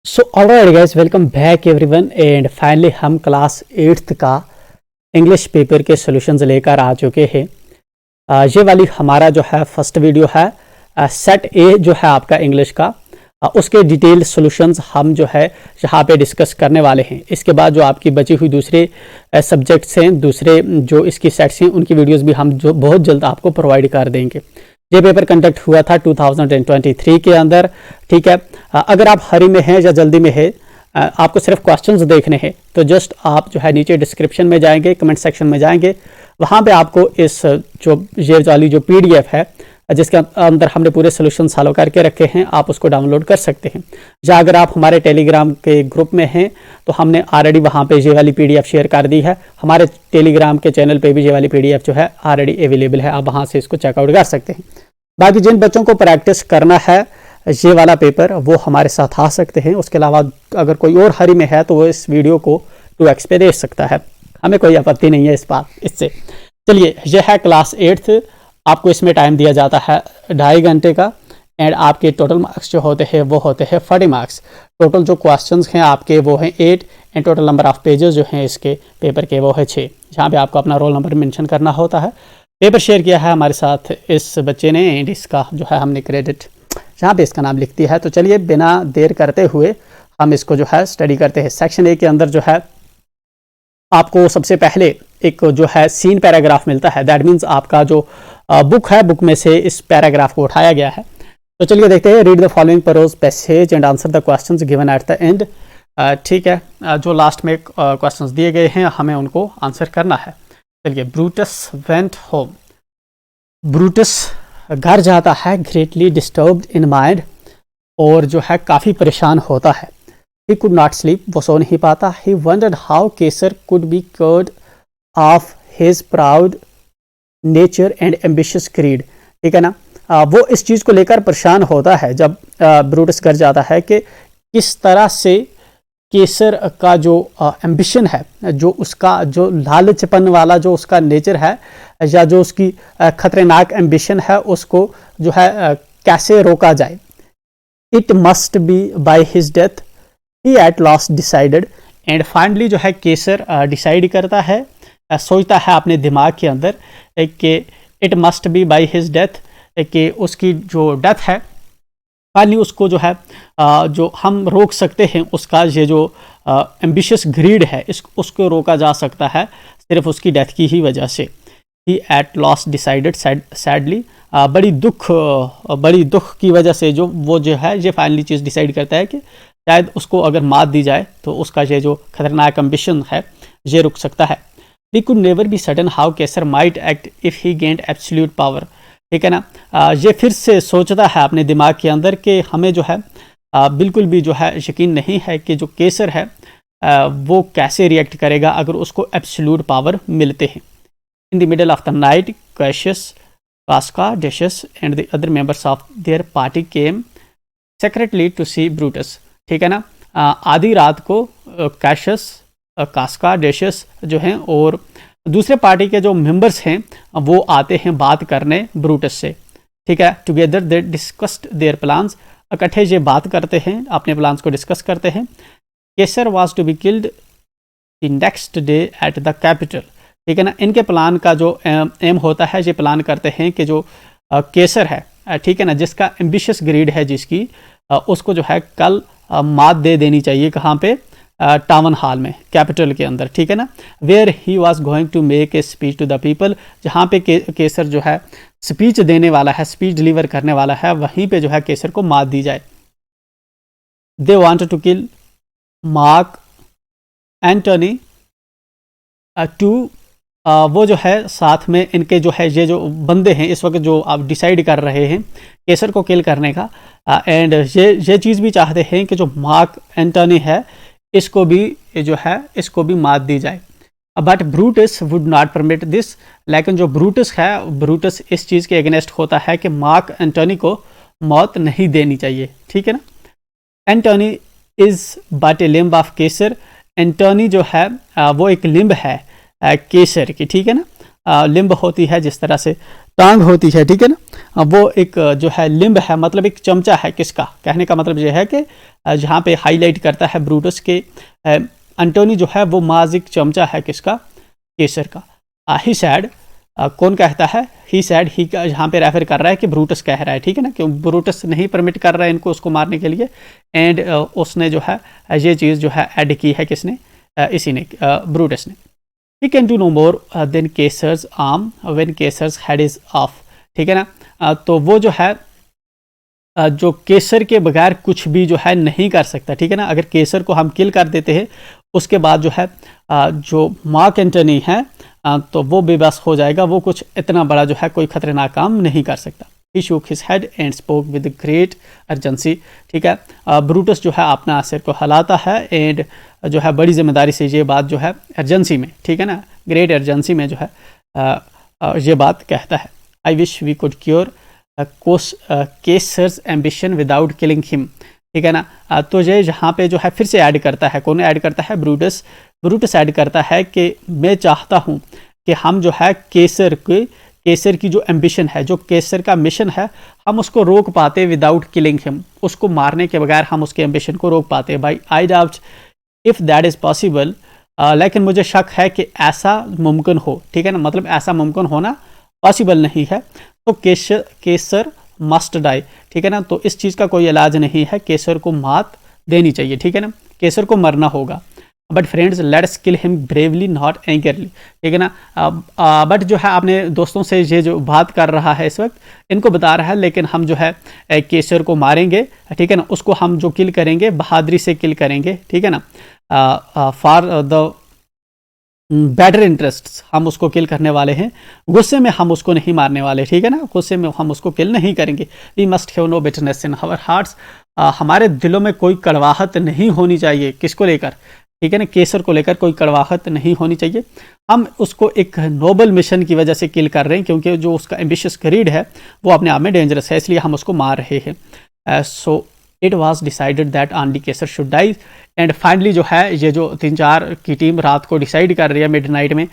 So alright guys, welcome back everyone and finally हम class 8th का English paper के solutions लेकर आ चुके हैं। ये वाली हमारा जो है फर्स्ट वीडियो है। सेट ए जो है आपका इंग्लिश का, उसके डिटेल सॉल्यूशंस हम जो है यहाँ पे डिस्कस करने वाले हैं। इसके बाद जो आपकी बची हुई दूसरे सब्जेक्ट्स हैं, दूसरे जो इसकी सेट्स हैं, उनकी वीडियोज़ भी हम जो बहुत जल्द आपको प्रोवाइड कर देंगे। ये पेपर कंडक्ट हुआ था 2023 के अंदर। ठीक है, अगर आप हरी में हैं या जल्दी में है, आपको सिर्फ क्वेश्चंस देखने हैं, तो जस्ट आप जो है नीचे डिस्क्रिप्शन में जाएंगे, कमेंट सेक्शन में जाएंगे, वहाँ पे आपको इस जो ये वाली जो PDF है जिसके अंदर हमने पूरे सोल्यूशन सॉल्व करके रखे हैं, आप उसको डाउनलोड कर सकते हैं। या अगर आप हमारे टेलीग्राम के ग्रुप में हैं तो हमने ऑलरेडी वहाँ पे ये वाली PDF शेयर कर दी है। हमारे टेलीग्राम के चैनल पे भी ये वाली PDF जो है ऑलरेडी अवेलेबल है, आप वहाँ से इसको चेकआउट कर सकते हैं। बाकी जिन बच्चों को प्रैक्टिस करना है ये वाला पेपर, वो हमारे साथ आ सकते हैं। उसके अलावा अगर कोई और हरी में है तो वो इस वीडियो को 2x पे देख सकता है, हमें कोई आपत्ति नहीं है इससे। चलिए, यह है क्लास 8th। आपको इसमें टाइम दिया जाता है 2.5 घंटे का एंड आपके टोटल मार्क्स जो होते हैं वो होते हैं 40 मार्क्स। टोटल जो क्वेश्चंस हैं आपके वो हैं 8 and total number of pages जो हैं इसके पेपर के वो है 6, जहाँ पे आपको अपना रोल नंबर मेंशन करना होता है। पेपर शेयर किया है हमारे साथ इस बच्चे ने एंड इसका जो है हमने क्रेडिट यहाँ पे इसका नाम लिख दिया है। तो चलिए बिना देर करते हुए हम इसको जो है स्टडी करते हैं। सेक्शन ए के अंदर जो है आपको सबसे पहले एक जो है सीन पैराग्राफ मिलता है। दैट मीन्स आपका जो बुक है, बुक में से इस पैराग्राफ को उठाया गया है। तो चलिए देखते हैं। Read the following prose passage and answer the questions given at the end. ठीक है, जो लास्ट में क्वेश्चंस दिए गए हैं हमें उनको आंसर करना है। चलिए, ब्रूटस वेंट होम। ब्रूटस घर जाता है, ग्रेटली डिस्टर्ब्ड इन माइंड, और जो है काफ़ी परेशान होता है। ही कुड नॉट स्लीप, वो सो नहीं पाता। He wondered how Caesar could be cured of his proud nature and ambitious creed. ठीक है ना, वो इस चीज़ को लेकर परेशान होता है जब ब्रूटस घर जाता है कि किस तरह से केसर का जो एम्बिशन है, जो उसका जो लालचपन वाला जो उसका नेचर है, या जो उसकी खतरनाक एम्बिशन है, उसको जो है कैसे रोका जाए। It must be by his death he at last decided, and finally जो है केसर डिसाइड करता है, सोचता है अपने दिमाग के अंदर कि it must be by his death, कि उसकी जो डेथ है फाइनली उसको जो है जो हम रोक सकते हैं, उसका ये जो एम्बिशियस ग्रीड है उसको रोका जा सकता है सिर्फ उसकी डेथ की ही वजह से। ही एट लास्ट डिसाइडेड सैडली, बड़ी दुख की वजह से वो जो है ये फाइनली चीज़ डिसाइड करता है कि शायद उसको अगर मात दी जाए तो उसका ये जो खतरनाक एम्बिशन है ये रुक सकता है। We could never be certain how Caesar might act if he gained absolute power. ठीक है ना, ये फिर से सोचता है अपने दिमाग के अंदर कि हमें जो है बिल्कुल भी जो है यकीन नहीं है कि जो केसर है वो कैसे रिएक्ट करेगा अगर उसको एब्सोल्यूट पावर मिलते हैं। In the middle of the night Cassius, Casca, Decius and the other members of their party came secretly to see Brutus. ठीक है ना, आधी रात को कैशियस, कास्का, डेशियस जो हैं और दूसरे पार्टी के जो मेंबर्स हैं वो आते हैं बात करने ब्रूटस से। ठीक है, together they discussed their plans, इकट्ठे ये बात करते हैं, अपने प्लान्स को डिस्कस करते हैं। Caesar was to be killed the next day at the Capitol. ठीक है ना, इनके प्लान का जो एम होता है, ये प्लान करते हैं कि जो केसर है, ठीक है ना, जिसका एम्बिशियस ग्रीड है, जिसकी उसको जो है कल मात दे देनी चाहिए। कहाँ पे? टाउन हॉल में, कैपिटल के अंदर। ठीक है ना, where he was going to make a speech to the people, जहाँ पे केसर जो है स्पीच देने वाला है, स्पीच डिलीवर करने वाला है, वहीं पे जो है केसर को मात दी जाए। They wanted to kill Mark Antony too, वो जो है साथ में इनके जो है ये जो बंदे हैं इस वक्त जो आप डिसाइड कर रहे हैं केसर को किल करने का, एंड ये चीज़ भी चाहते हैं कि जो मार्क एंटनी है इसको भी मात दी जाए। But Brutus would not permit this, लेकिन जो ब्रूटस है, ब्रूटस इस चीज़ के अगेंस्ट होता है कि मार्क एंटनी को मौत नहीं देनी चाहिए। ठीक है ना, Antony is but A limb of Kesar, Antony जो है वो एक लिम्ब है केसर की। ठीक है ना, लिम्ब होती है जिस तरह से टांग होती है, ठीक है ना, वो एक जो है लिम्ब है, मतलब एक चमचा है किसका, कहने का मतलब ये है कि जहाँ पे हाईलाइट करता है ब्रूटस के एंटोनी जो है वो माज एक चमचा है किसका, केसर का। ही सैड, कौन कहता है, ही सैड, ही का यहाँ पे रेफर कर रहा है कि ब्रूटस कह रहा है, ठीक है ना, क्यों ब्रूटस नहीं परमिट कर रहा है इनको उसको मारने के लिए, एंड उसने जो है ये चीज़ जो है ऐड की है किसने, इसी ने, ब्रूटस ने। He can do no more than Caesar's arm when Caesar's head is off, ठीक है ना, तो वो जो है जो केसर के बगैर कुछ भी जो है नहीं कर सकता, ठीक है ना। अगर केसर को हम किल कर देते हैं उसके बाद जो है जो मार्क एंटनी है तो वो बेबस हो जाएगा, वो कुछ इतना बड़ा जो है कोई खतरनाक काम नहीं कर सकता। He shook his head and spoke with great urgency, ठीक है। ब्रूटस जो है अपना सिर को हिलाता है एंड जो है बड़ी जिम्मेदारी से ये बात जो है अर्जेंसी में, ठीक है ना, ग्रेट अर्जेंसी में जो है ये बात कहता है। I wish we could cure Caesar's ambition without killing him, ठीक है ना। तो ये यहाँ पे जो है फिर से ऐड करता है, कौन ऐड करता है, ब्रूटस। ब्रूटस ऐड करता है कि मैं चाहता हूँ कि हम जो है केसर की जो एम्बिशन है, जो केसर का मिशन है, हम उसको रोक पाते विदाउट किलिंग हिम, उसको मारने के बगैर हम उसके एम्बिशन को रोक पाते। भाई I doubt if that is possible, लेकिन मुझे शक है कि ऐसा मुमकिन हो, ठीक है ना, मतलब ऐसा मुमकिन होना पॉसिबल नहीं है। तो केसर मस्ट डाई, ठीक है ना, तो इस चीज़ का कोई इलाज नहीं है, केसर को मात देनी चाहिए, ठीक है ना, केसर को मरना होगा। But friends let's kill him bravely not angrily, ठीक है ना। बट जो है अपने दोस्तों से ये जो बात कर रहा है इस वक्त, इनको बता रहा है, लेकिन हम जो है केसर को मारेंगे, ठीक है ना, उसको हम जो किल करेंगे बहादुरी से किल करेंगे, ठीक है ना, फॉर द बेटर इंटरेस्ट हम उसको किल करने वाले हैं, गुस्से में हम उसको नहीं मारने वाले, ठीक है ना, गुस्से में हम उसको किल नहीं करेंगे। We must have no bitterness in our hearts, हमारे दिलों में कोई कड़वाहट नहीं होनी चाहिए, किसको लेकर, ठीक है ना, केसर को लेकर कोई कड़वाहट नहीं होनी चाहिए। हम उसको एक नोबल मिशन की वजह से किल कर रहे हैं, क्योंकि जो उसका एम्बिशियस ग्रीड है वो अपने आप में डेंजरस है, इसलिए हम उसको मार रहे हैं। So it was decided that only Caesar should die, and finally जो है ये जो 3-4 की टीम रात को डिसाइड कर रही है मिडनाइट में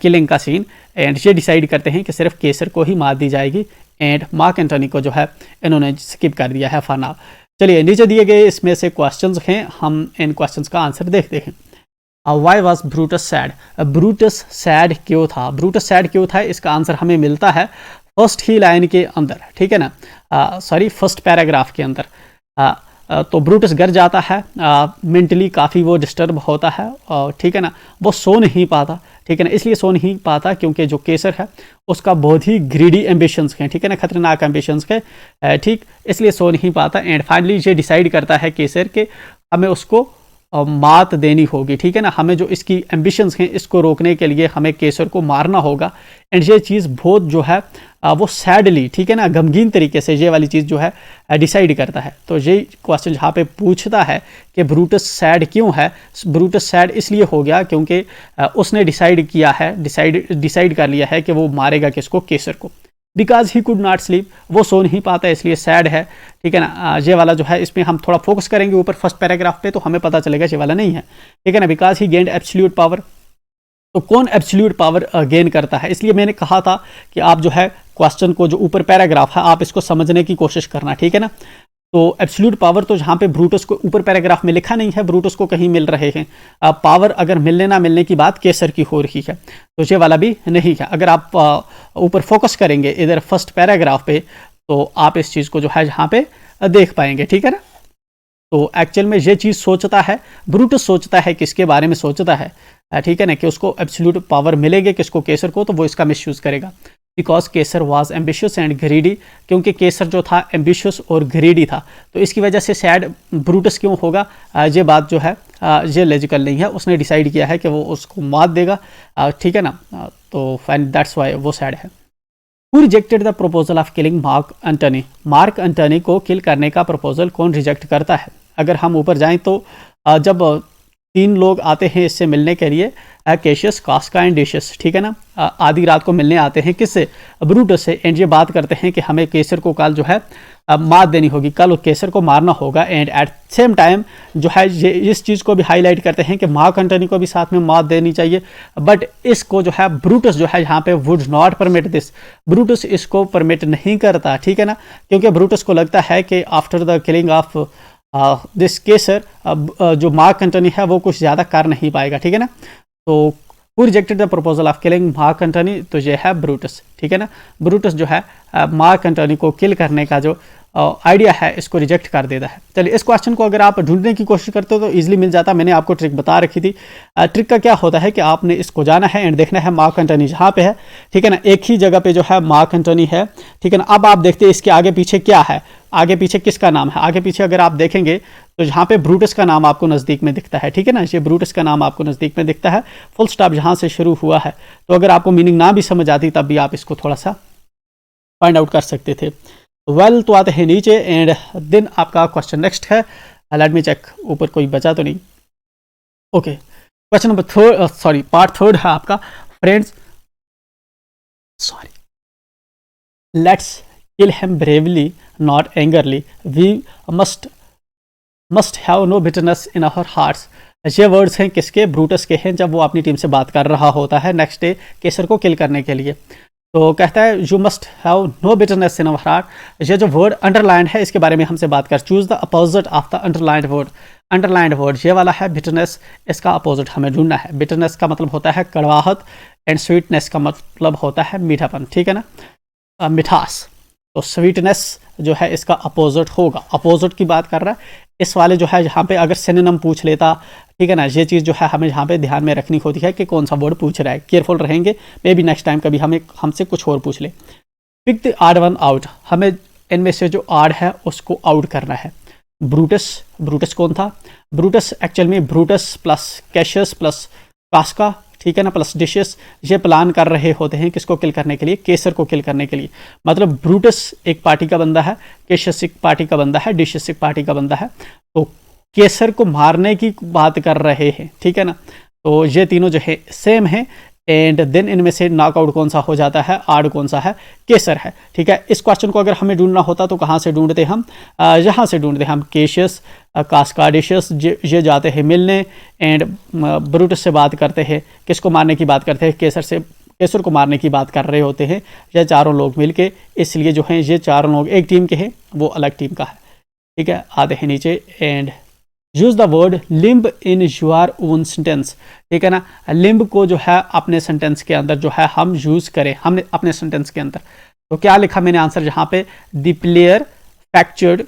किलिंग का सीन, एंड ये डिसाइड करते हैं कि सिर्फ केसर को ही मार दी जाएगी, एंड मार्क एंटनी को जो है इन्होंने स्किप कर दिया है फॉर नाउ। चलिए नीचे दिए गए इसमें से क्वेश्चंस हैं, हम इन क्वेश्चंस का आंसर देखते हैं। Why was Brutus sad, Brutus sad क्यों था, ब्रूटस सैड क्यों था, इसका आंसर हमें मिलता है फर्स्ट ही लाइन के अंदर, ठीक है ना, सॉरी फर्स्ट पैराग्राफ के अंदर। तो ब्रूटस घर जाता है, मेंटली काफ़ी वो डिस्टर्ब होता है, ठीक है ना, वो सो नहीं पाता, ठीक है ना, इसलिए सो नहीं पाता क्योंकि जो केसर है उसका बहुत ही ग्रीडी एम्बिशंस हैं, ठीक है ना, खतरनाक एम्बिशंस के, ठीक, इसलिए सो नहीं पाता। एंड फाइनली ये डिसाइड करता है केसर के हमें उसको मात देनी होगी, ठीक है ना, हमें जो इसकी एम्बिशंस हैं इसको रोकने के लिए हमें केसर को मारना होगा। एंड ये चीज़ बहुत जो है वो सैडली, ठीक है ना, गमगीन तरीके से ये वाली चीज़ जो है डिसाइड करता है। तो ये क्वेश्चन जहाँ पे पूछता है कि ब्रूटस सैड क्यों है, ब्रूटस सैड इसलिए हो गया क्योंकि उसने डिसाइड किया है, डिसाइड कर लिया है कि वो मारेगा किसको, केसर को। Because he could not sleep, वो सो नहीं पाता इसलिए सैड है, ठीक है ना। ये वाला जो है इसमें हम थोड़ा फोकस करेंगे ऊपर फर्स्ट पैराग्राफ पे तो हमें पता चलेगा ये वाला नहीं है, ठीक है ना। Because he gained absolute power, तो कौन एब्सोल्यूट पावर गेन करता है, इसलिए मैंने कहा था कि आप जो है क्वेश्चन को जो ऊपर पैराग्राफ है आप इसको समझने की कोशिश करना, ठीक है ना। तो एब्सोल्यूट पावर तो जहाँ पे ब्रूटस को ऊपर पैराग्राफ में लिखा नहीं है, ब्रूटस को कहीं मिल रहे हैं, पावर अगर मिलने ना मिलने की बात केसर की हो रही है, तो ये वाला भी नहीं है। अगर आप ऊपर फोकस करेंगे इधर फर्स्ट पैराग्राफ पे तो आप इस चीज़ को जो है यहाँ पे देख पाएंगे, ठीक है ना। तो एक्चुअल में ये चीज़ सोचता है, ब्रूटस सोचता है, किसके बारे में सोचता है, ठीक है ना, कि उसको एब्सोल्यूट पावर मिलेगी किसको, केसर को, तो वो इसका मिसयूज़ करेगा। Because Kesar was ambitious and greedy, क्योंकि केसर जो था एम्बिशियस और ग्रीडी था, तो इसकी वजह से सैड ब्रूटस क्यों होगा, ये बात जो है ये लॉजिकल नहीं है। उसने डिसाइड किया है कि वो उसको मात देगा, ठीक है ना, तो फाइन दैट्स वाई वो सैड है। Who rejected the proposal of killing mark Antony, mark Antony को किल करने का प्रपोजल कौन रिजेक्ट करता है। अगर हम ऊपर जाएं तो जब तीन लोग आते हैं इससे मिलने के लिए, कैशियस, कास्का एंड डिशियस, ठीक है ना। आधी रात को मिलने आते हैं किससे, ब्रूटस से, एंड ये बात करते हैं कि हमें केसर को कल जो है मात देनी होगी, कल केसर को मारना होगा। एंड एट सेम टाइम जो है ये इस चीज़ को भी हाईलाइट करते हैं कि मार्क एंटनी को भी साथ में मात देनी चाहिए, बट इसको जो है ब्रूटस जो है यहाँ पे would not permit this, Brutus इसको परमिट नहीं करता, ठीक है ना, क्योंकि ब्रूटस को लगता है कि after the killing of this Caesar जो मार्क एंटनी है वो कुछ ज़्यादा कर नहीं पाएगा, ठीक है ना। तो who rejected the proposal of killing mark Antony, तो ये है ब्रूटस, ठीक है ना। ब्रूटस जो है मार्क एंटनी को किल करने का जो आइडिया है इसको रिजेक्ट कर देता है। चलिए इस क्वेश्चन को अगर आप ढूंढने की कोशिश करते हो तो इजीली मिल जाता। मैंने आपको ट्रिक बता रखी थी। ट्रिक का क्या होता है कि आपने इसको जाना है एंड देखना है मार्क एंटनी जहाँ पे है, ठीक है ना, एक ही जगह पे जो है मार्क एंटनी है, ठीक है ना। अब आप देखते हैं इसके आगे पीछे क्या है, आगे पीछे किसका नाम है, आगे पीछे अगर आप देखेंगे तो जहाँ पे ब्रूटस का नाम आपको नज़दीक में दिखता है, ठीक है ना, ये ब्रूटस का नाम आपको नज़दीक में दिखता है, फुल स्टॉप जहाँ से शुरू हुआ है। तो अगर आपको मीनिंग ना भी समझ आती तब भी आप इसको थोड़ा सा फाइंड आउट कर सकते थे। वेल तो आते हैं नीचे एंड देन आपका क्वेश्चन नेक्स्ट है, लेट मी चेक ऊपर कोई बचा तो नहीं। Okay, question number third, sorry part third है आपका, friends sorry let's kill him bravely not angrily, we must have no bitterness in our hearts. ये वर्ड्स हैं किसके, ब्रूटस के हैं, जब वो अपनी टीम से बात कर रहा होता है नेक्स्ट डे केसर को किल करने के लिए। तो कहता है you must have no bitterness in our heart. ये जो वर्ड अंडरलाइंड है इसके बारे में हमसे बात कर, choose the opposite of the underlined word. Underlined word ये वाला है बिटरनेस, इसका अपोजिट हमें ढूंढना है। बिटरनेस का मतलब होता है कड़वाहट एंड स्वीटनेस का मतलब होता है मीठापन, ठीक है ना, मिठास। तो स्वीटनेस जो है इसका अपोजिट होगा, अपोजिट की बात कर रहा है। इस वाले जो है यहाँ पे अगर सिनोनिम पूछ लेता, ठीक है ना, ये चीज़ जो है हमें यहाँ पे ध्यान में रखनी होती है कि कौन सा वर्ड पूछ रहा है, केयरफुल रहेंगे, मे बी नेक्स्ट टाइम कभी हमसे कुछ और पूछ ले। Pick the odd one out, हमें इनमें से जो आड है उसको आउट करना है। ब्रूटस कौन था, ब्रूटस एक्चुअल में ब्रूटस प्लस कैशियस प्लस कास्का, ठीक है ना, प्लस डिशियस, ये प्लान कर रहे होते हैं किसको किल करने के लिए, केसर को किल करने के लिए। मतलब ब्रूटस एक पार्टी का बंदा है, कैशियस एक पार्टी का बंदा है, डिशियस एक पार्टी का बंदा है, तो केसर को मारने की बात कर रहे हैं, ठीक है ना। तो ये तीनों जो है सेम है एंड देन इनमें से नॉकआउट कौन सा हो जाता है, आड कौन सा है, केसर है, ठीक है। इस क्वेश्चन को अगर हमें ढूंढना होता तो कहाँ से ढूंढते हम, यहाँ से ढूंढते हम, केशियस कास्काडिशियस ये जाते हैं मिलने एंड ब्रूटस से बात करते हैं, किसको मारने की बात करते हैं, केसर को मारने की बात कर रहे होते हैं ये चारों लोग मिलके। इसलिए जो हैं ये चारों लोग एक टीम के हैं, वो अलग टीम का है, ठीक है। आते हैं नीचे and use the word limb in your own sentence, ठीक है ना। लिम्ब को जो है अपने सेंटेंस के अंदर जो है हम यूज करें, हमने अपने सेंटेंस के अंदर। तो क्या लिखा मैंने आंसर यहाँ पे, द प्लेयर फ्रैक्चर्ड,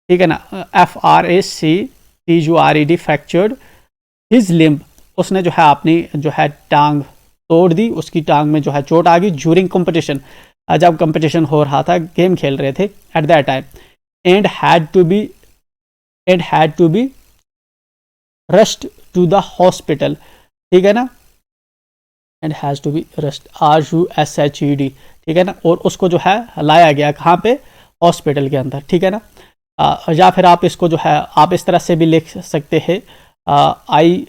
ठीक है ना, FRACTURED फ्रैक्चर्ड हिज लिम्ब, उसने जो है अपनी जो है टांग तोड़ दी, उसकी टांग में जो है चोट आ गई ज्यूरिंग कंपटीशन, जब कंपटीशन हो रहा था, गेम खेल रहे थे at that time, and had to be rushed to the hospital, ठीक है ना, and has to be rushed RUSHED, ठीक है ना, और उसको जो है लाया गया कहाँ पे, हॉस्पिटल के अंदर, ठीक है ना। या फिर आप इसको जो है आप इस तरह से भी लिख सकते हैं, I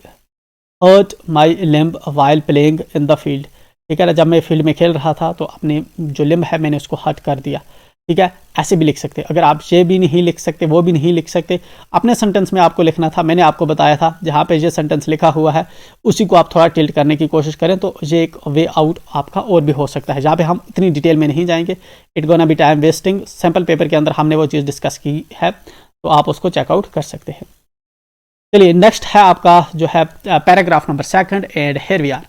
hurt my limb while playing in the field, ठीक है ना, जब मैं फील्ड में खेल रहा था तो अपने जो लिम्ब है मैंने उसको हर्ट कर दिया, ठीक है। ऐसे भी लिख सकते। अगर आप ये भी नहीं लिख सकते, वो भी नहीं लिख सकते, अपने सेंटेंस में आपको लिखना था, मैंने आपको बताया था जहाँ पे ये सेंटेंस लिखा हुआ है उसी को आप थोड़ा टिल्ट करने की कोशिश करें तो ये एक वे आउट आपका और भी हो सकता है, जहाँ पे हम इतनी डिटेल में नहीं जाएंगे, it gonna be time wasting. Sample paper के अंदर हमने वो चीज़ डिस्कस की है तो आप उसको चेकआउट कर सकते हैं। चलिए नेक्स्ट है आपका जो है paragraph number 2 and here we are,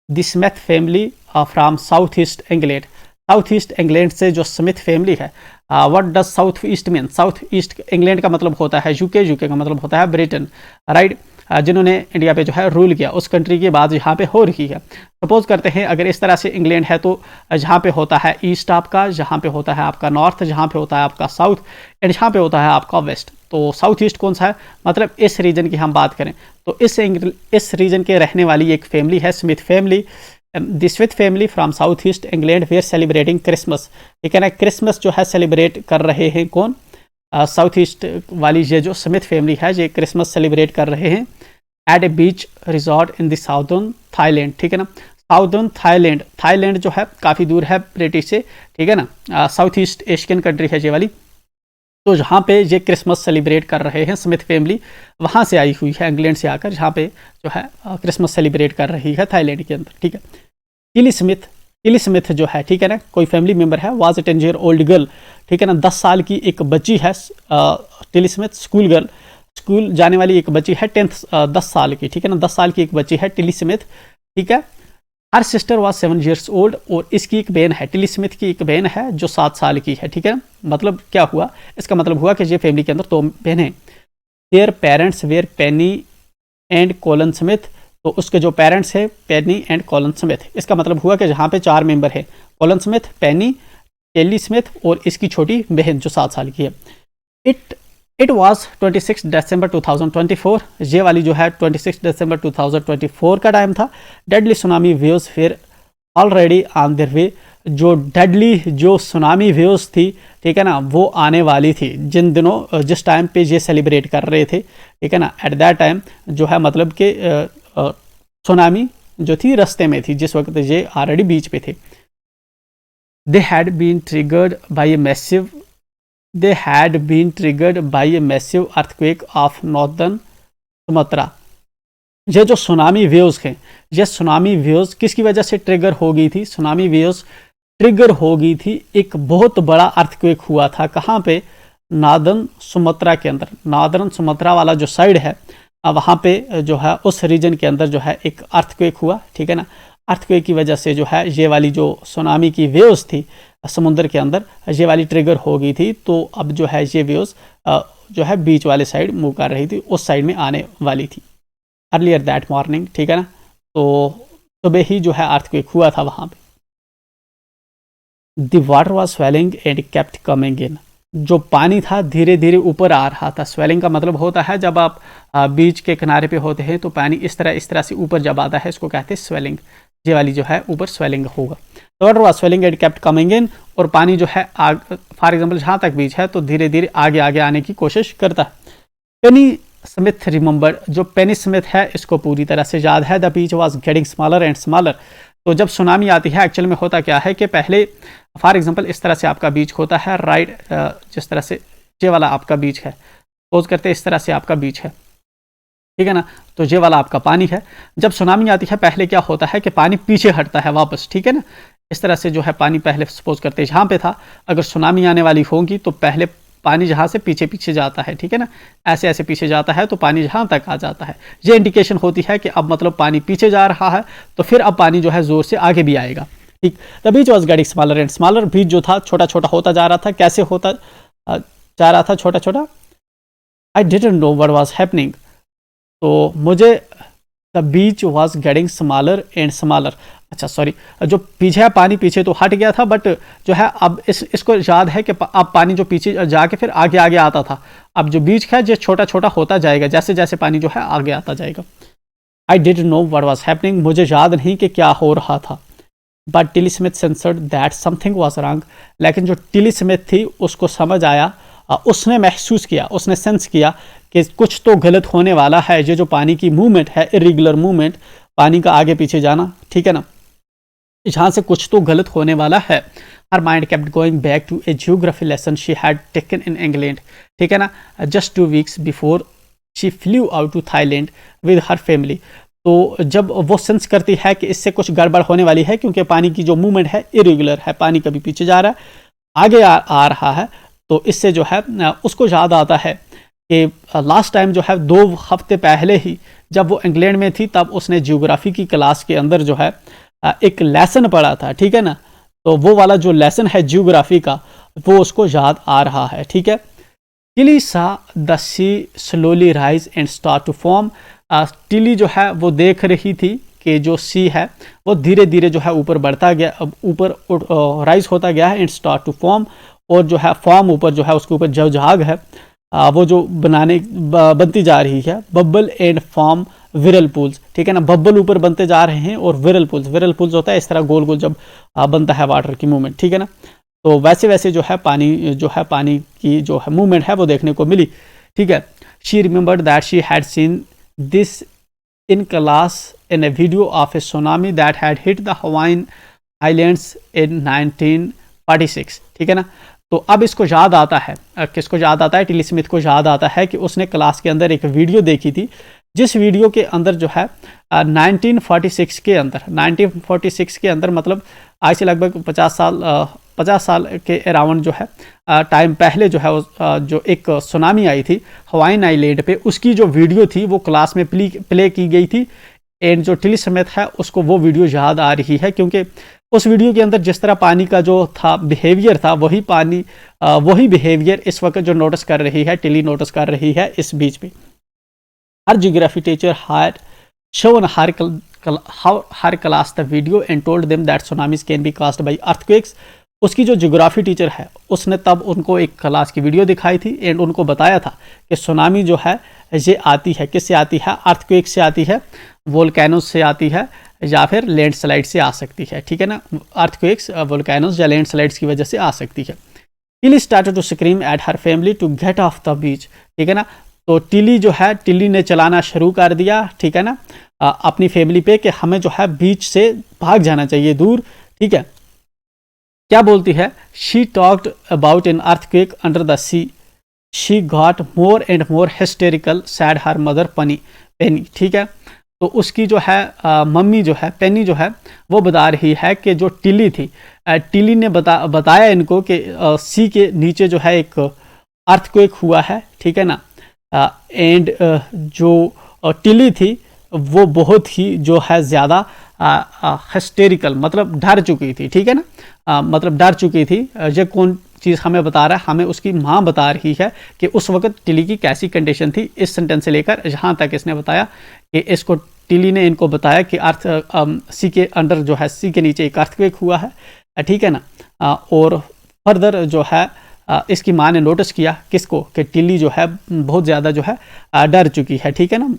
the Smith family from south east England. South east England से जो स्मिथ फैमिली है, what does south east mean, south east England का मतलब होता है यूके का मतलब होता है ब्रिटेन, राइट, जिन्होंने इंडिया पे जो है रूल किया, उस कंट्री की बात यहाँ पे हो रही है। सपोज करते हैं अगर इस तरह से इंग्लैंड है तो जहाँ पे होता है ईस्ट आपका, जहाँ पे होता है आपका नॉर्थ, जहाँ पे होता है आपका साउथ एंड जहाँ पे होता है आपका वेस्ट। तो साउथ ईस्ट कौन सा है, मतलब इस रीजन की हम बात करें तो इस रीजन के रहने वाली एक फैमिली है Smith family. The Smith family from south east England they are celebrating Christmas, ठीक है ना, क्रिसमस जो है सेलिब्रेट कर रहे हैं कौन, साउथ ईस्ट वाली ये जो स्मिथ फैमिली है ये क्रिसमस सेलिब्रेट कर रहे हैं at a beach resort in the southern Thailand, ठीक है ना। साउदर्न थाईलैंड, थाईलैंड जो है काफ़ी दूर है ब्रिटिश से, ठीक है ना, साउथ ईस्ट एशियन कंट्री है ये वाली। तो जहाँ पे ये क्रिसमस सेलिब्रेट कर रहे हैं, स्मिथ फैमिली वहाँ से आई हुई है, इंग्लैंड से आकर जहाँ पे जो है क्रिसमस सेलिब्रेट कर रही है थाईलैंड के अंदर, ठीक है। टिली स्मिथ जो है, ठीक है ना, कोई फैमिली मेम्बर है, was a 10 year old girl, ठीक है ना, 10 साल की एक बच्ची है, Tilly Smith school girl, school जाने वाली एक बच्ची है, 10 साल की, ठीक है ना, 10 साल की एक बच्ची है टिली स्मिथ, ठीक है। Her sister was 7 years old, और इसकी एक बहन है, टिली स्मिथ की एक बहन है जो 7 साल की है, ठीक है। मतलब क्या हुआ, इसका मतलब हुआ कि ये फैमिली के अंदर 2 बहनें। Their parents were Penny and Colin Smith, तो उसके जो पेरेंट्स है पेनी एंड कॉलन स्मिथ, इसका मतलब हुआ कि जहाँ पे 4 मेंबर है, कॉलन स्मिथ, पेनी, टेली स्मिथ और इसकी छोटी बहन जो 7 साल की है। इट वॉज 26 दिसंबर 2024, ये वाली जो है 26 दिसंबर 2024 का टाइम था। डेडली सुनामी वेव्स फिर ऑलरेडी ऑन देयर वे, जो डेडली जो सुनामी वेव्स थी, ठीक है ना, वो आने वाली थी जिन दिनों जिस टाइम पे ये सेलिब्रेट कर रहे थे, ठीक है ना, एट दैट टाइम जो है मतलब कि सुनामी जो थी रास्ते में थी, जिस वक्त ये ऑलरेडी बीच पे थे। They had been triggered by a massive earthquake off northern Sumatra. ये जो सुनामी वेव्स हैं, ये सुनामी वेव्स किसकी वजह से ट्रिगर हो गई थी? सुनामी वेव्स ट्रिगर हो गई थी, एक बहुत बड़ा अर्थक्वेक हुआ था, कहाँ पे? नॉर्दर्न सुमात्रा के अंदर। नॉर्दर्न सुमात्रा वाला जो साइड है वहाँ पे जो है उस रीजन के अंदर जो है एक अर्थक्वेक हुआ, ठीक है ना। अर्थक्वेक की वजह से जो है ये वाली जो सुनामी की वेव्स थी समुद्र के अंदर, ये वाली ट्रिगर हो गई थी। तो अब जो है ये वेव्स जो है बीच वाले साइड मूव कर रही थी, उस साइड में आने वाली थी अर्लियर दैट मॉर्निंग, ठीक है ना। तो सुबह ही जो है अर्थक्वेक हुआ था वहाँ पे। The water was swelling and kept coming in, जो पानी था धीरे धीरे ऊपर आ रहा था। स्वेलिंग का मतलब होता है जब आप बीच के किनारे पे होते हैं तो पानी इस तरह से ऊपर जब आता है, इसको कहते हैं स्वेलिंग। ये वाली जो है ऊपर स्वेलिंग होगा। Water was swelling and kept coming in, और पानी जो है फॉर एग्जाम्पल जहाँ तक बीच है तो धीरे धीरे आगे आगे आने की कोशिश करता है। पेनी स्मिथ रिमेंबर, जो पेनी स्मिथ है इसको पूरी तरह से याद है, the beach was getting smaller and smaller. तो जब सुनामी आती है एक्चुअल में होता क्या है कि पहले फॉर एग्जांपल इस तरह से आपका बीच होता है, राइट, जिस तरह से ये वाला आपका बीच है, सपोज करते हैं इस तरह से आपका बीच है, ठीक है ना। तो ये वाला आपका पानी है। जब सुनामी आती है पहले क्या होता है कि पानी पीछे हटता है वापस, ठीक है ना। इस तरह से जो है पानी पहले सपोज करते हैं जहाँ पे था, अगर सुनामी आने वाली होगी तो पहले पानी जहाँ से पीछे पीछे जाता है, ठीक है ना, ऐसे ऐसे पीछे जाता है तो पानी जहाँ तक आ जाता है। ये इंडिकेशन होती है कि अब मतलब पानी पीछे जा रहा है, तो फिर अब पानी जो है जोर से आगे भी आएगा, ठीक। The beach was getting smaller and smaller, beach जो था छोटा छोटा होता जा रहा था। कैसे होता जा रहा था छोटा छोटा? आई didn't know what was happening, तो मुझे the beach was getting smaller and smaller, अच्छा सॉरी, जो पीछे है पानी पीछे तो हट गया था, बट जो है अब इसको याद है कि अब पानी जो पीछे जाके फिर आगे आगे आता था, अब जो बीच है जो छोटा छोटा होता जाएगा जैसे जैसे पानी जो है आगे आता जाएगा। I didn't know what was happening, मुझे याद नहीं कि क्या हो रहा था। But Tilly Smith sensed that something was wrong, लेकिन जो टिली स्मिथ थी उसको समझ आया, उसने महसूस किया, उसने सेंस किया कि कुछ तो गलत होने वाला है। ये जो पानी की मूवमेंट है, इरेगुलर मूवमेंट, पानी का आगे पीछे जाना, ठीक है ना, जहाँ से कुछ तो गलत होने वाला है। Her mind kept going back to a geography lesson she had taken in England, ठीक है ना, just 2 weeks before she flew out to Thailand with her family. तो जब वो सेंस करती है कि इससे कुछ गड़बड़ होने वाली है, क्योंकि पानी की जो मूवमेंट है इरेगुलर है, पानी कभी पीछे जा रहा है आगे आ रहा है, तो इससे जो है उसको याद आता है कि लास्ट टाइम जो है 2 हफ्ते पहले ही जब वो इंग्लैंड में थी तब उसने जियोग्राफी की क्लास के अंदर जो है एक लेसन पढ़ा था, ठीक है ना। तो वो वाला जो लेसन है जियोग्राफी का वो उसको याद आ रहा है, ठीक है। Tilly saw the sea slowly rise and start to form, Tilly जो है वो देख रही थी कि जो सी है वो धीरे धीरे जो है ऊपर बढ़ता गया, अब ऊपर राइज होता गया है एंड स्टार्ट टू फॉर्म, और जो है फॉर्म ऊपर जो है उसके ऊपर जो झाग है वो जो बनती जा रही है। बबल एंड फॉर्म विरल पूल्स, ठीक है ना, बबल ऊपर बनते जा रहे हैं और विरल पूल्स होता है इस तरह गोल गोल जब बनता है वाटर की मूवमेंट, ठीक है ना। तो वैसे वैसे जो है पानी की जो है मूवमेंट है वो देखने को मिली, ठीक है। She remembered that she had seen this in class in a video of a tsunami that had hit the Hawaiian Islands in 1946। ठीक है ना। तो अब इसको याद आता है, किसको याद आता है? टिली स्मिथ को याद आता है कि उसने क्लास के अंदर एक वीडियो देखी थी, जिस वीडियो के अंदर जो है 1946 के अंदर मतलब आज से लगभग 50 साल के अराउंड जो है टाइम पहले जो है जो एक सुनामी आई थी हवाईन आइलैंड पे, उसकी जो वीडियो थी वो क्लास में प्ले की गई थी। एंड जो टिली स्मिथ है उसको वो वीडियो याद आ रही है, क्योंकि उस वीडियो के अंदर जिस तरह पानी का जो था बिहेवियर था, वही बिहेवियर इस वक्त जो नोटिस कर रही है, टिली नोटिस कर रही है इस बीच में। Her geography teacher had shown her class the video and told them that tsunamis can be caused by earthquakes। उसकी जो जियोग्राफी टीचर है उसने तब उनको एक क्लास की वीडियो दिखाई थी एंड उनको बताया था कि सुनामी जो है ये आती है, किससे आती है? अर्थक्वेक से आती है, वोल्केनोस से आती है, या फिर लैंडस्लाइड से आ सकती है। ठीक है ना। अर्थक्वेक्स, वोल्केनोस या लैंडस्लाइड्स की वजह से आ सकती है। Tilly started to scream at her family to get off the beach. ठीक है ना। तो टिली ने चलाना शुरू कर दिया, ठीक है ना, अपनी फैमिली पे कि हमें जो है बीच से भाग जाना चाहिए दूर। ठीक है। क्या बोलती है? She talked about an earthquake under the sea, she got more and more hysterical, said her mother Penny. ठीक है। तो उसकी जो है मम्मी जो है, पेनी जो है, वो बता रही है कि जो टिली थी, टिली ने बताया इनको कि सी के नीचे जो है एक अर्थक्वेक हुआ है। ठीक है ना। एंड जो टिली थी वो बहुत ही जो है ज़्यादा हिस्टेरिकल, मतलब डर चुकी थी। ठीक है ना। मतलब डर चुकी थी। ये कौन चीज़ हमें बता रहा है? हमें उसकी माँ बता रही है कि उस वक्त टिली की कैसी कंडीशन थी, इस सेंटेंस से लेकर जहाँ तक इसने बताया कि इसको टिली ने इनको बताया कि सी के अंडर जो है, सी के नीचे एक अर्थक्वेक हुआ है। ठीक है ना। और फर्दर जो है इसकी माँ ने नोटिस किया किसको? कि टिली जो है बहुत ज़्यादा जो है डर चुकी है। ठीक है ना।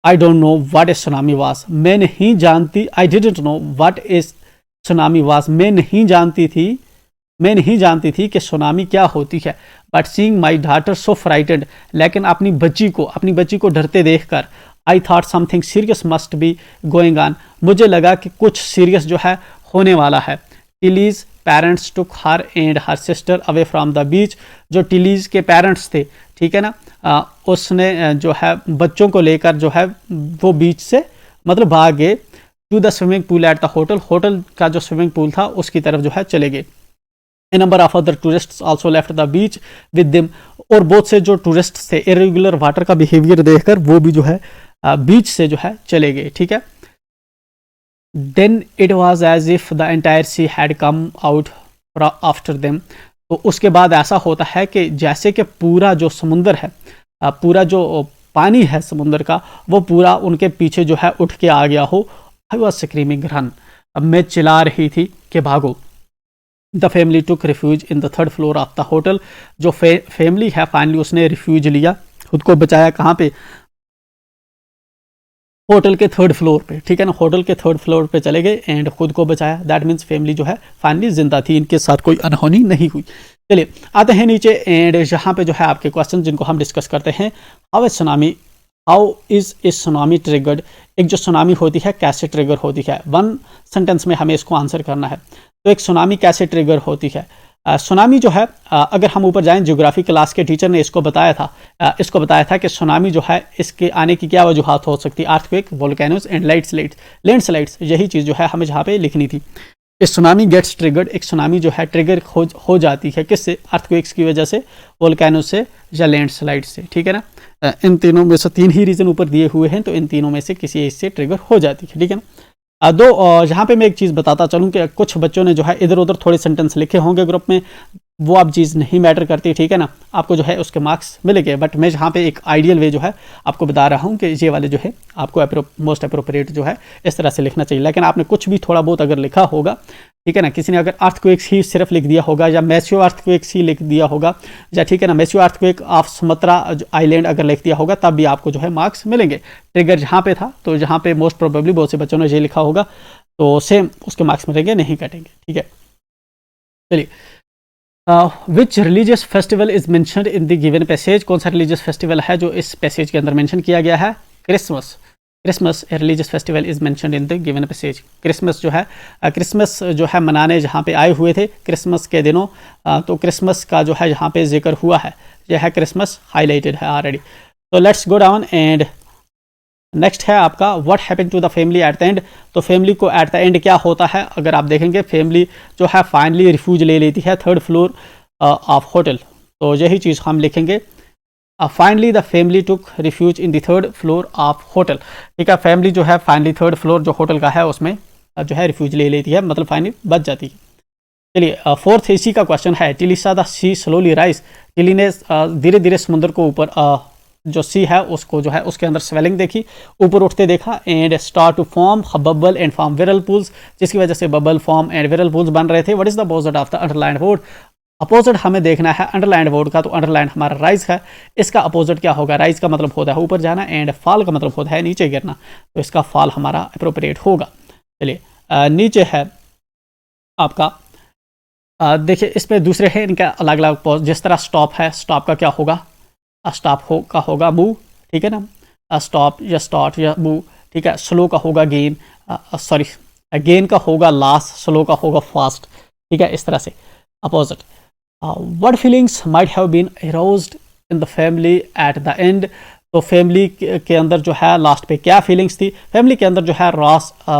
I don't know what is tsunami was. मैं नहीं जानती, आई didn't know what is tsunami was. मैं नहीं जानती थी कि सुनामी क्या होती है। But seeing my daughter so frightened, लेकिन अपनी बच्ची को डरते देखकर, I thought something serious must be going on, मुझे लगा कि कुछ सीरियस जो है होने वाला है। Tilly's parents took her and her sister away from the beach. जो टिलीज के पेरेंट्स थे, ठीक है ना, उसने जो है बच्चों को लेकर जो है वो बीच से मतलब भाग गए। To the swimming pool at the hotel का जो स्विमिंग पूल था उसकी तरफ जो है चले गए। A number of other tourists also left the beach with them. और बहुत से जो टूरिस्ट थे इरेगुलर वाटर का बिहेवियर देखकर वो भी जो है बीच से जो है चले गए। ठीक है। Then it was as if the entire sea had come out after them. तो उसके बाद ऐसा होता है कि जैसे कि पूरा जो समुंदर है, पूरा जो पानी है समुंदर का, वो पूरा उनके पीछे जो है उठ के आ गया हो। I was screaming run. अब मैं चिल्ला रही थी कि भागो। The family took refuge in the third floor of the hotel. जो फैमिली है फाइनली उसने रिफ्यूज लिया, खुद को बचाया। कहाँ पे? होटल के थर्ड फ्लोर पे। ठीक है ना। होटल के थर्ड फ्लोर पे चले गए एंड खुद को बचाया। दैट मीन्स फैमिली जो है फाइनली जिंदा थी, इनके साथ कोई अनहोनी नहीं हुई। चलिए आते हैं नीचे एंड यहाँ पे जो है आपके क्वेश्चन जिनको हम डिस्कस करते हैं। How is a tsunami triggered. एक जो सुनामी होती है कैसे ट्रिगर होती है? वन सेंटेंस में हमें इसको आंसर करना है। तो एक सुनामी कैसे ट्रिगर होती है? सुनामी जो है, अगर हम ऊपर जाएं, ज्योग्राफी क्लास के टीचर ने इसको बताया था कि सुनामी जो है इसके आने की क्या वजूहत हो सकती है? Earthquake, volcanoes and landslides. यही चीज़ जो है हमें जहाँ पे लिखनी थी। इस सुनामी गेट्स ट्रिगर्ड। एक सुनामी जो है ट्रिगर हो जाती है किससे? अर्थक्वेक्स की वजह से, वोल्केनोस से या लैंडस्लाइड से। ठीक है ना। इन तीनों में से तीन ही रीज़न ऊपर दिए हुए हैं, तो इन तीनों में से किसी एक से ट्रिगर हो जाती है। ठीक है ना। यहाँ पे मैं एक चीज़ बताता चलूँ कि कुछ बच्चों ने जो है इधर उधर थोड़े सेंटेंस लिखे होंगे ग्रुप में, वो अब चीज़ नहीं मैटर करती। ठीक है ना। आपको जो है उसके मार्क्स मिलेंगे, बट मैं यहाँ पे एक आइडियल वे जो है आपको बता रहा हूँ कि ये वाले जो है आपको मोस्ट अप्रोप्रिएट जो है इस तरह से लिखना चाहिए। लेकिन आपने कुछ भी थोड़ा बहुत अगर लिखा होगा, ठीक है ना, किसी ने अगर अर्थक्वेक्स ही सिर्फ लिख दिया होगा या मैसिव अर्थक्वेक्स ही लिख दिया होगा, या ठीक है ना massive earthquake of Sumatra island अगर लिख दिया होगा, तब भी आपको जो है मार्क्स मिलेंगे। ट्रिगर जहाँ पे था तो जहाँ पे मोस्ट प्रोबेबली बहुत से बच्चों ने ये लिखा होगा तो सेम उसके मार्क्स मिलेंगे, नहीं कटेंगे। ठीक है। चलिए which religious festival is mentioned in the given passage, कौन सा रिलीजियस फेस्टिवल है जो इस पैसेज के अंदर मेंशन किया गया है? Christmas. Christmas a religious festival is mentioned in the given passage. Christmas जो है क्रिसमस जो है मनाने जहाँ पे आए हुए थे क्रिसमस के दिनों, तो क्रिसमस का जो है यहाँ पे जिक्र हुआ है, यह है क्रिसमस हाईलाइटेड है ऑलरेडी। तो let's go down and next है आपका what happened to the family at the end. तो फैमिली को एट द एंड क्या होता है? अगर आप देखेंगे फैमिली जो है फाइनली रिफ्यूज ले लेती है थर्ड फ्लोर ऑफ होटल, तो यही चीज़ हम लिखेंगे, finally the family took refuge in the third floor of hotel. ठीक है, फैमिली जो है फाइनली थर्ड फ्लोर जो होटल का है उसमें जो है रिफ्यूज ले लेती है, मतलब फाइनली बच जाती है। चलिए फोर्थ इसी का क्वेश्चन है, Tilly saw the sea slowly rise. Tilly ने धीरे धीरे समुद्र को ऊपर जो सी है उसको जो है उसके अंदर स्वेलिंग देखी, ऊपर उठते देखा, and start to form bubble and form whirlpools, जिसकी वजह से bubble form and whirlpools बन रहे थे। What is the opposite of the underlined word? Opposite हमें देखना है अंडरलाइंड वर्ड का, तो अंडरलाइंड हमारा राइज है, इसका अपोजिट क्या होगा? राइज का मतलब होता है ऊपर जाना एंड फॉल का मतलब होता है नीचे गिरना, तो इसका फॉल हमारा अप्रोप्रिएट होगा। चलिए नीचे है आपका देखिए इसमें दूसरे हैं इनका अलग अलग पॉज, जिस तरह स्टॉप है, स्टॉप का क्या होगा? स्टॉप का होगा मूव, ठीक है ना, स्टॉप या स्टार्ट या मूव, ठीक है। स्लो का होगा गेन, सॉरी गेन का होगा लास्ट, स्लो का होगा फास्ट, ठीक है, इस तरह से opposite. What feelings might have been aroused in the family at the end. तो फैमिली के अंदर जो है लास्ट पे क्या फीलिंग्स थी? फैमिली के अंदर जो है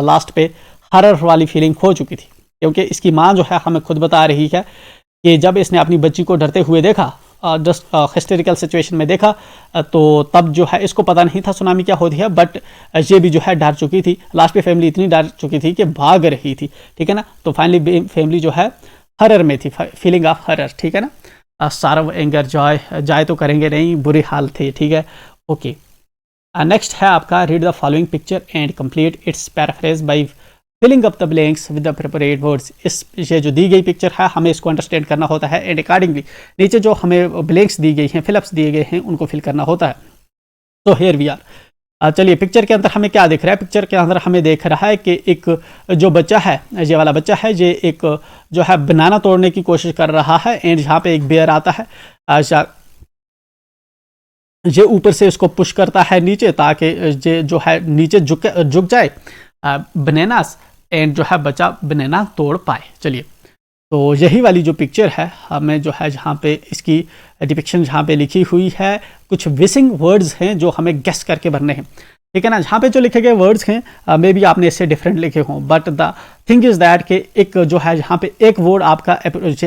लास्ट पे हरर वाली फीलिंग हो चुकी थी, क्योंकि इसकी माँ जो है हमें खुद बता रही है कि जब इसने अपनी बच्ची को डरते हुए देखा, जस्ट हिस्टेरिकल सिचुएशन में देखा, तो तब जो है इसको पता नहीं था सुनामी क्या होती है, बट ये भी जो है डर चुकी थी। लास्ट पे फैमिली इतनी डर चुकी थी कि भाग रही थी, ठीक है ना। तो फाइनली फैमिली जो है हरर में थी, फीलिंग ऑफ हरर, ठीक है ना। सारव एंगर जॉय, जॉय तो करेंगे नहीं, बुरी हाल थे, ठीक है, ओके। नेक्स्ट है आपका read the following picture and complete its paraphrase by filling up the blanks with the appropriate words. ये जो दी गई पिक्चर है हमें इसको अंडरस्टैंड करना होता है एंड अकॉर्डिंगली नीचे जो हमें ब्लैंक्स दी गई हैं, फिलअप्स दिए गए हैं, उनको फिल करना होता है। तो हियर वी आर। चलिए पिक्चर के अंदर हमें क्या दिख रहा है? पिक्चर के अंदर हमें देख रहा है कि एक जो बच्चा है, ये वाला बच्चा है, ये एक जो है बनाना तोड़ने की कोशिश कर रहा है एंड यहाँ पे एक बेयर आता है, ये ऊपर से इसको पुश करता है नीचे ताकि ये जो है नीचे झुक जाए बनानास एंड जो है बच्चा बनाना तोड़ पाए। चलिए तो यही वाली जो पिक्चर है हमें जो है जहाँ पे इसकी डिपिक्शन जहाँ पे लिखी हुई है, कुछ विसिंग वर्ड्स हैं जो हमें गेस करके भरने हैं, ठीक है ना। जहाँ पे जो लिखे गए वर्ड्स हैं मे बी आपने इससे डिफरेंट लिखे हों, but the thing is that कि एक जो है जहाँ पे एक वर्ड आपका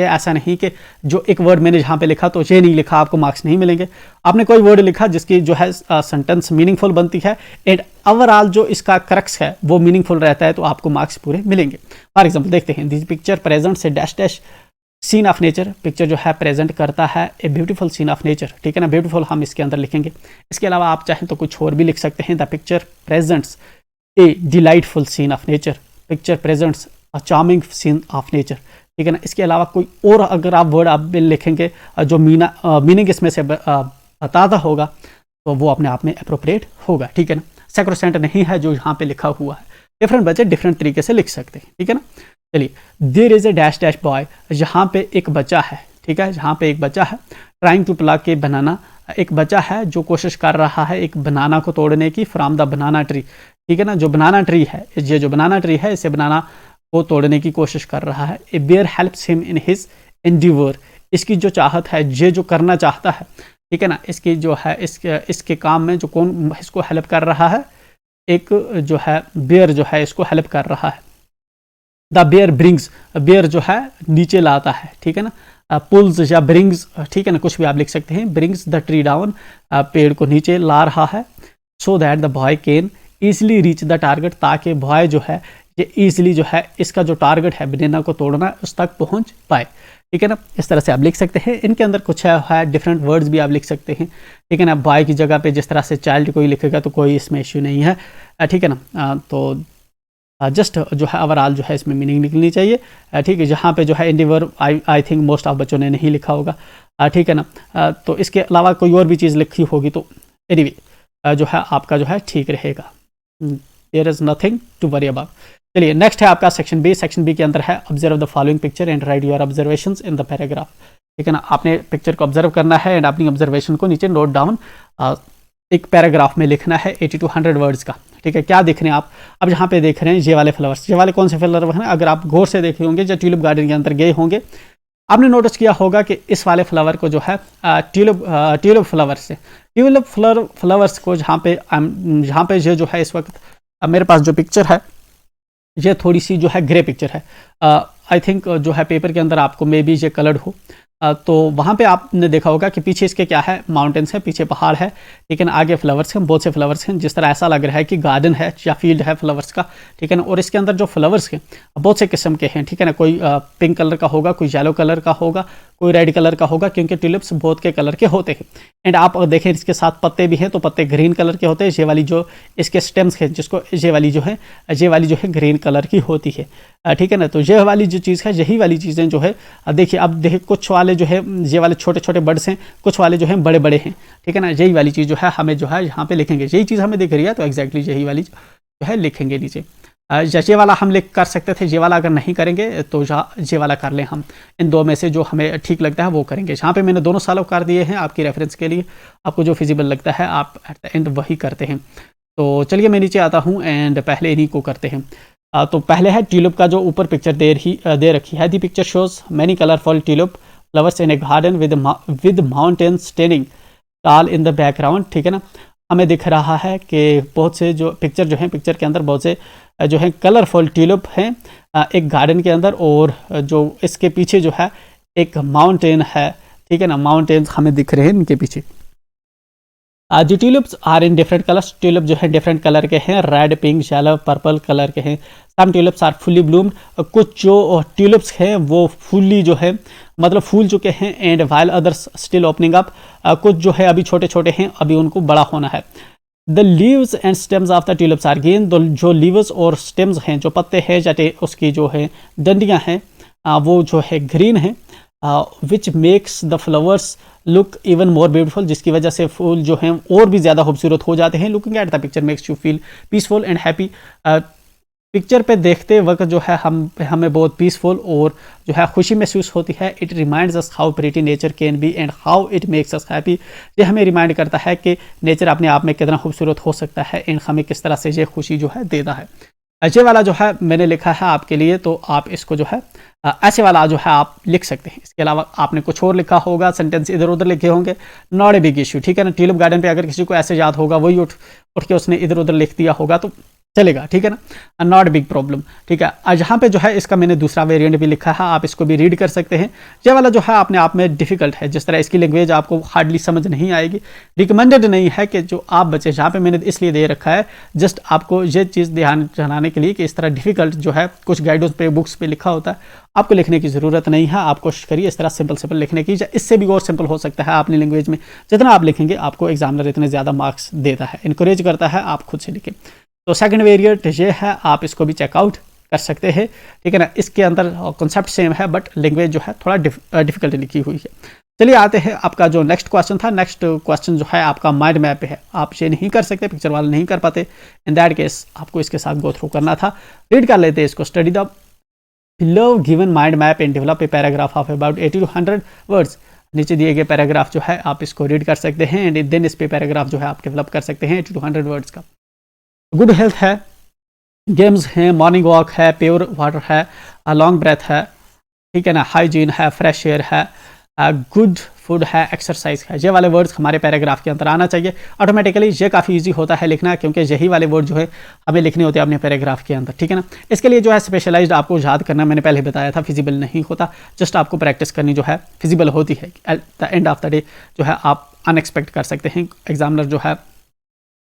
ऐसा नहीं कि जो एक वर्ड मैंने जहाँ पे लिखा तो ये नहीं लिखा, आपको मार्क्स नहीं मिलेंगे। आपने कोई वर्ड लिखा जिसकी जो है सेंटेंस मीनिंगफुल बनती है एंड ओवरऑल जो इसका क्रक्स है वो मीनिंगफुल रहता है, तो आपको मार्क्स पूरे मिलेंगे। फॉर एग्जाम्पल देखते हैं, दिस पिक्चर प्रेजेंट से dash dash scene of nature. Picture जो है प्रेजेंट करता है a beautiful scene of nature, ठीक है ना। ब्यूटीफुल हम इसके अंदर लिखेंगे। इसके अलावा आप चाहें तो कुछ और भी लिख सकते हैं, the picture presents a delightful scene of nature, picture presents a charming scene of nature, ठीक है ना। इसके अलावा कोई और अगर आप वर्ड आप लिखेंगे जो मीनिंग इसमें से बताता होगा तो वो अपने आप में अप्रोप्रिएट होगा, ठीक है ना। सैक्रोसेंट नहीं है जो यहाँ पे लिखा हुआ है, डिफरेंट बच्चे डिफरेंट तरीके से लिख सकते हैं, ठीक है ना। चलिए there is a dash dash boy, यहाँ पे एक बच्चा है, ठीक है, जहाँ पे एक बच्चा है ट्राइंग टू प्लग के बनाना, एक बच्चा है जो कोशिश कर रहा है एक बनाना को तोड़ने की फ्रॉम द बनाना ट्री, ठीक है ना। जो बनाना ट्री है, ये जो बनाना ट्री है इसे बनाना को तोड़ने की कोशिश कर रहा है। A bear helps him in his endeavour, इसकी जो चाहत है, ये जो करना चाहता है, ठीक है ना, इसकी जो है इसके काम में जो कौन इसको हेल्प कर रहा है, एक जो है बेयर जो है इसको हेल्प कर रहा है। द बेयर ब्रिंग्स, बेयर जो है नीचे लाता है, ठीक है ना। पुल्स या ब्रिंग्स, ठीक है ना, कुछ भी आप लिख सकते हैं। ब्रिंग्स द ट्री डाउन, पेड़ को नीचे ला रहा है। So that the boy can easily reach the target, ताकि बॉय जो है ये ईजिली जो है इसका जो टारगेट है बनाना को तोड़ना उस तक पहुंच पाए, ठीक है ना। इस तरह से आप लिख सकते हैं। इनके अंदर कुछ है डिफरेंट वर्ड्स भी आप लिख सकते हैं, ठीक है ना। बॉय की जगह पे जिस तरह से चाइल्ड कोई लिखेगा तो कोई इसमें इश्यू नहीं है, ठीक है ना। तो जस्ट जो है ओवरऑल जो है इसमें मीनिंग निकलनी चाहिए, ठीक है। जहाँ पे जो है endeavour I think most of बच्चों ने नहीं लिखा होगा, ठीक है ना। तो इसके अलावा कोई और भी चीज़ लिखी होगी तो एनीवे जो है आपका जो है ठीक रहेगा। There is nothing to worry about. चलिए नेक्स्ट है आपका सेक्शन बी। सेक्शन बी के अंदर है observe the following picture and write your observations in the paragraph. ठीक है ना, आपने पिक्चर को ऑब्जर्व करना है एंड अपनी ऑब्जर्वेशन को नीचे नोट डाउन एक पैराग्राफ में लिखना है 80 to 100 वर्ड्स का। ठीक है, क्या देख रहे हैं आप? अब यहाँ पे देख रहे हैं ये वाले फ्लावर्स। ये वाले कौन से फ्लावर हैं? अगर आप गौर से देखे होंगे, जब ट्यूलिप गार्डन के अंदर गए होंगे, आपने नोटिस किया होगा कि इस वाले फ्लावर को जो है ट्यूलिप फ्लावर्स को जहाँ पे ये जो है इस वक्त मेरे पास जो पिक्चर है, ये थोड़ी सी जो है ग्रे पिक्चर है। आई थिंक जो है पेपर के अंदर आपको मे बी ये कलर्ड हो। तो वहाँ पे आपने देखा होगा कि पीछे इसके क्या है, माउंटेन्स है, पीछे पहाड़ है, लेकिन आगे फ्लावर्स हैं, बहुत से फ्लावर्स हैं, जिस तरह ऐसा लग रहा है कि गार्डन है या फील्ड है फ्लावर्स का। ठीक है ना, और इसके अंदर जो फ्लावर्स हैं बहुत से किस्म के हैं। ठीक है ना, कोई पिंक कलर का होगा, कोई येलो कलर का होगा, कोई रेड कलर का होगा, क्योंकि ट्यूलिप्स बहुत के कलर के होते हैं। एंड आप देखें इसके साथ पत्ते भी हैं, तो पत्ते ग्रीन कलर के होते हैं। ये वाली जो इसके स्टेम्स हैं, जिसको ये वाली जो है ग्रीन कलर की होती है। ठीक है ना, तो ये वाली जो चीज़ है, यही वाली चीज़ें जो है देखिए, अब देखिए कुछ वाले जो है ये वाले छोटे छोटे बर्ड्स हैं, कुछ वाले जो हैं बड़े बड़े हैं। ठीक है ना, यही वाली चीज़ जो है हमें जो है यहाँ पे लिखेंगे, यही चीज़ हमें दिख रही है तो एग्जैक्टली यही वाली जो है लिखेंगे नीचे। ये वाला हम लिख कर सकते थे, ये वाला अगर नहीं करेंगे तो ये वाला कर लें हम। इन दो में से जो हमें ठीक लगता है वो करेंगे। जहाँ पे मैंने दोनों सालों कर दिए हैं आपकी रेफरेंस के लिए, आपको जो फिजिबल लगता है आप एट द एंड वही करते हैं। तो चलिए मैं नीचे आता हूँ एंड पहले इन्हीं को करते हैं। तो पहले है ट्यूलिप का जो ऊपर पिक्चर दे रखी है। The picture shows many colourful tulip flowers in a garden with mountains standing tall in the background. ठीक है ना, हमें दिख रहा है कि बहुत से जो पिक्चर जो है, पिक्चर के अंदर बहुत से जो है कलरफुल ट्यूलिप हैं एक गार्डन के अंदर, और जो इसके पीछे जो है एक माउंटेन है। ठीक है ना, माउंटेन्स हमें दिख रहे हैं इनके पीछे। The tulips are in different colours. Tulip जो है डिफरेंट कलर के हैं, red, pink, yellow, purple colour के हैं। Some tulips are fully bloomed. कुछ जो ट्यूलिप्स हैं वो फुली जो है मतलब फूल चुके हैं। And while others still opening up. कुछ जो है अभी छोटे छोटे हैं, अभी उनको बड़ा होना है। The leaves and stems of the tulips are green. जो लीव्स और स्टेम्स हैं, जो पत्ते हैं, जाते उसकी जो है डंडियाँ हैं वो जो है ग्रीन है। Which makes the flowers look even more beautiful, जिसकी वजह से फूल जो हैं और भी ज़्यादा खूबसूरत हो जाते हैं। Looking at the picture makes you feel peaceful and happy. Picture पे देखते वक्त जो है हमें बहुत पीसफुल और जो है खुशी महसूस होती है। It reminds us how pretty nature can be and how it makes us happy. ये हमें रिमाइंड करता है कि नेचर अपने आप में कितना खूबसूरत हो सकता है एंड हमें किस तरह से ये खुशी जो है देता है। ऐसे वाला जो है मैंने लिखा है आपके लिए, तो आप इसको जो है ऐसे वाला जो है आप लिख सकते हैं। इसके अलावा आपने कुछ और लिखा होगा, सेंटेंस इधर उधर लिखे होंगे, नॉट ए बिग इशू। ठीक है ना, ट्यूलिप गार्डन पे अगर किसी को ऐसे याद होगा, वही उठ के उसने इधर उधर लिख दिया होगा तो चलेगा। ठीक है ना, नॉट बिग प्रॉब्लम। ठीक है, यहाँ पे जो है इसका मैंने दूसरा वेरिएंट भी लिखा है, आप इसको भी रीड कर सकते हैं। ये वाला जो है अपने आप में डिफिकल्ट है, जिस तरह इसकी लैंग्वेज आपको हार्डली समझ नहीं आएगी। रिकमेंडेड नहीं है कि जो आप बच्चे, यहाँ पे मैंने इसलिए दे रखा है जस्ट आपको ये चीज़ ध्यान जनाने के लिए कि इस तरह डिफिकल्ट जो है कुछ गाइडेंस पे बुक्स पे लिखा होता है, आपको लिखने की ज़रूरत नहीं है। आप कोशिश करिए इस तरह सिंपल लिखने की, इससे भी और सिंपल हो सकता है अपनी लैंग्वेज में। जितना आप लिखेंगे आपको एग्जामिनर इतने ज़्यादा मार्क्स देता है, इनकरेज करता है आप खुद से लिखें। तो सेकंड वेरिएंट ये है, आप इसको भी चेकआउट कर सकते हैं। ठीक है ना, इसके अंदर कॉन्सेप्ट सेम है बट लैंग्वेज जो है थोड़ा डिफिकल्ट लिखी हुई है। चलिए आते हैं, आपका जो नेक्स्ट क्वेश्चन था, नेक्स्ट क्वेश्चन जो है आपका माइंड मैप पे है। आप ये नहीं कर सकते, पिक्चर वाले नहीं कर पाते, इन दैट केस आपको इसके साथ गो थ्रू करना था। रीड कर लेते हैं इसको। Study the below given mind map and develop a paragraph of about 80 to 100 words. नीचे दिए गए पैराग्राफ जो है आप इसको रीड कर सकते हैं एंड देन इस पे पैराग्राफ जो है आप डेवलप कर सकते हैं 80 to 100 वर्ड्स का। गुड हेल्थ है, गेम्स हैं, मॉर्निंग वॉक है, प्योर वाटर है, लॉन्ग ब्रेथ है, ठीक है ना, हाइजीन है, फ्रेश एयर है, गुड फूड है, एक्सरसाइज है। ये वाले वर्ड्स हमारे पैराग्राफ के अंदर आना चाहिए ऑटोमेटिकली। ये काफ़ी इजी होता है लिखना, क्योंकि यही वाले वर्ड जो है हमें लिखने होते हैं अपने पैराग्राफ के अंदर। ठीक है ना, इसके लिए जो है स्पेशलाइज्ड आपको याद करना, मैंने पहले बताया था, फिजिबल नहीं होता। जस्ट आपको प्रैक्टिस करनी जो है फिजिबल होती है। Eight the end of the day जो है आप अनएक्सपेक्ट कर सकते हैं। एग्जामिनर जो है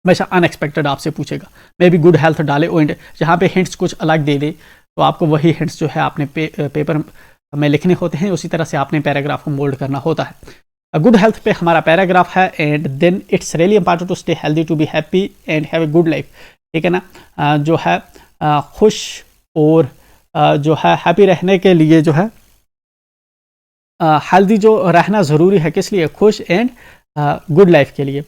हमेशा अनएक्सपेक्टेड आपसे पूछेगा। मे बी गुड हेल्थ डाले और जहाँ पे हिंट्स कुछ अलग दे दे तो आपको वही हिंट्स जो है आपने पेपर में लिखने होते हैं, उसी तरह से आपने पैराग्राफ को मोल्ड करना होता है। गुड हेल्थ पे हमारा पैराग्राफ है and then it's really important to stay healthy to be happy and have a good life. ठीक है ना, जो है खुश और जो है हैप्पी रहने के लिए जो है हेल्दी जो रहना ज़रूरी है, किस लिए? खुश एंड गुड लाइफ के लिए।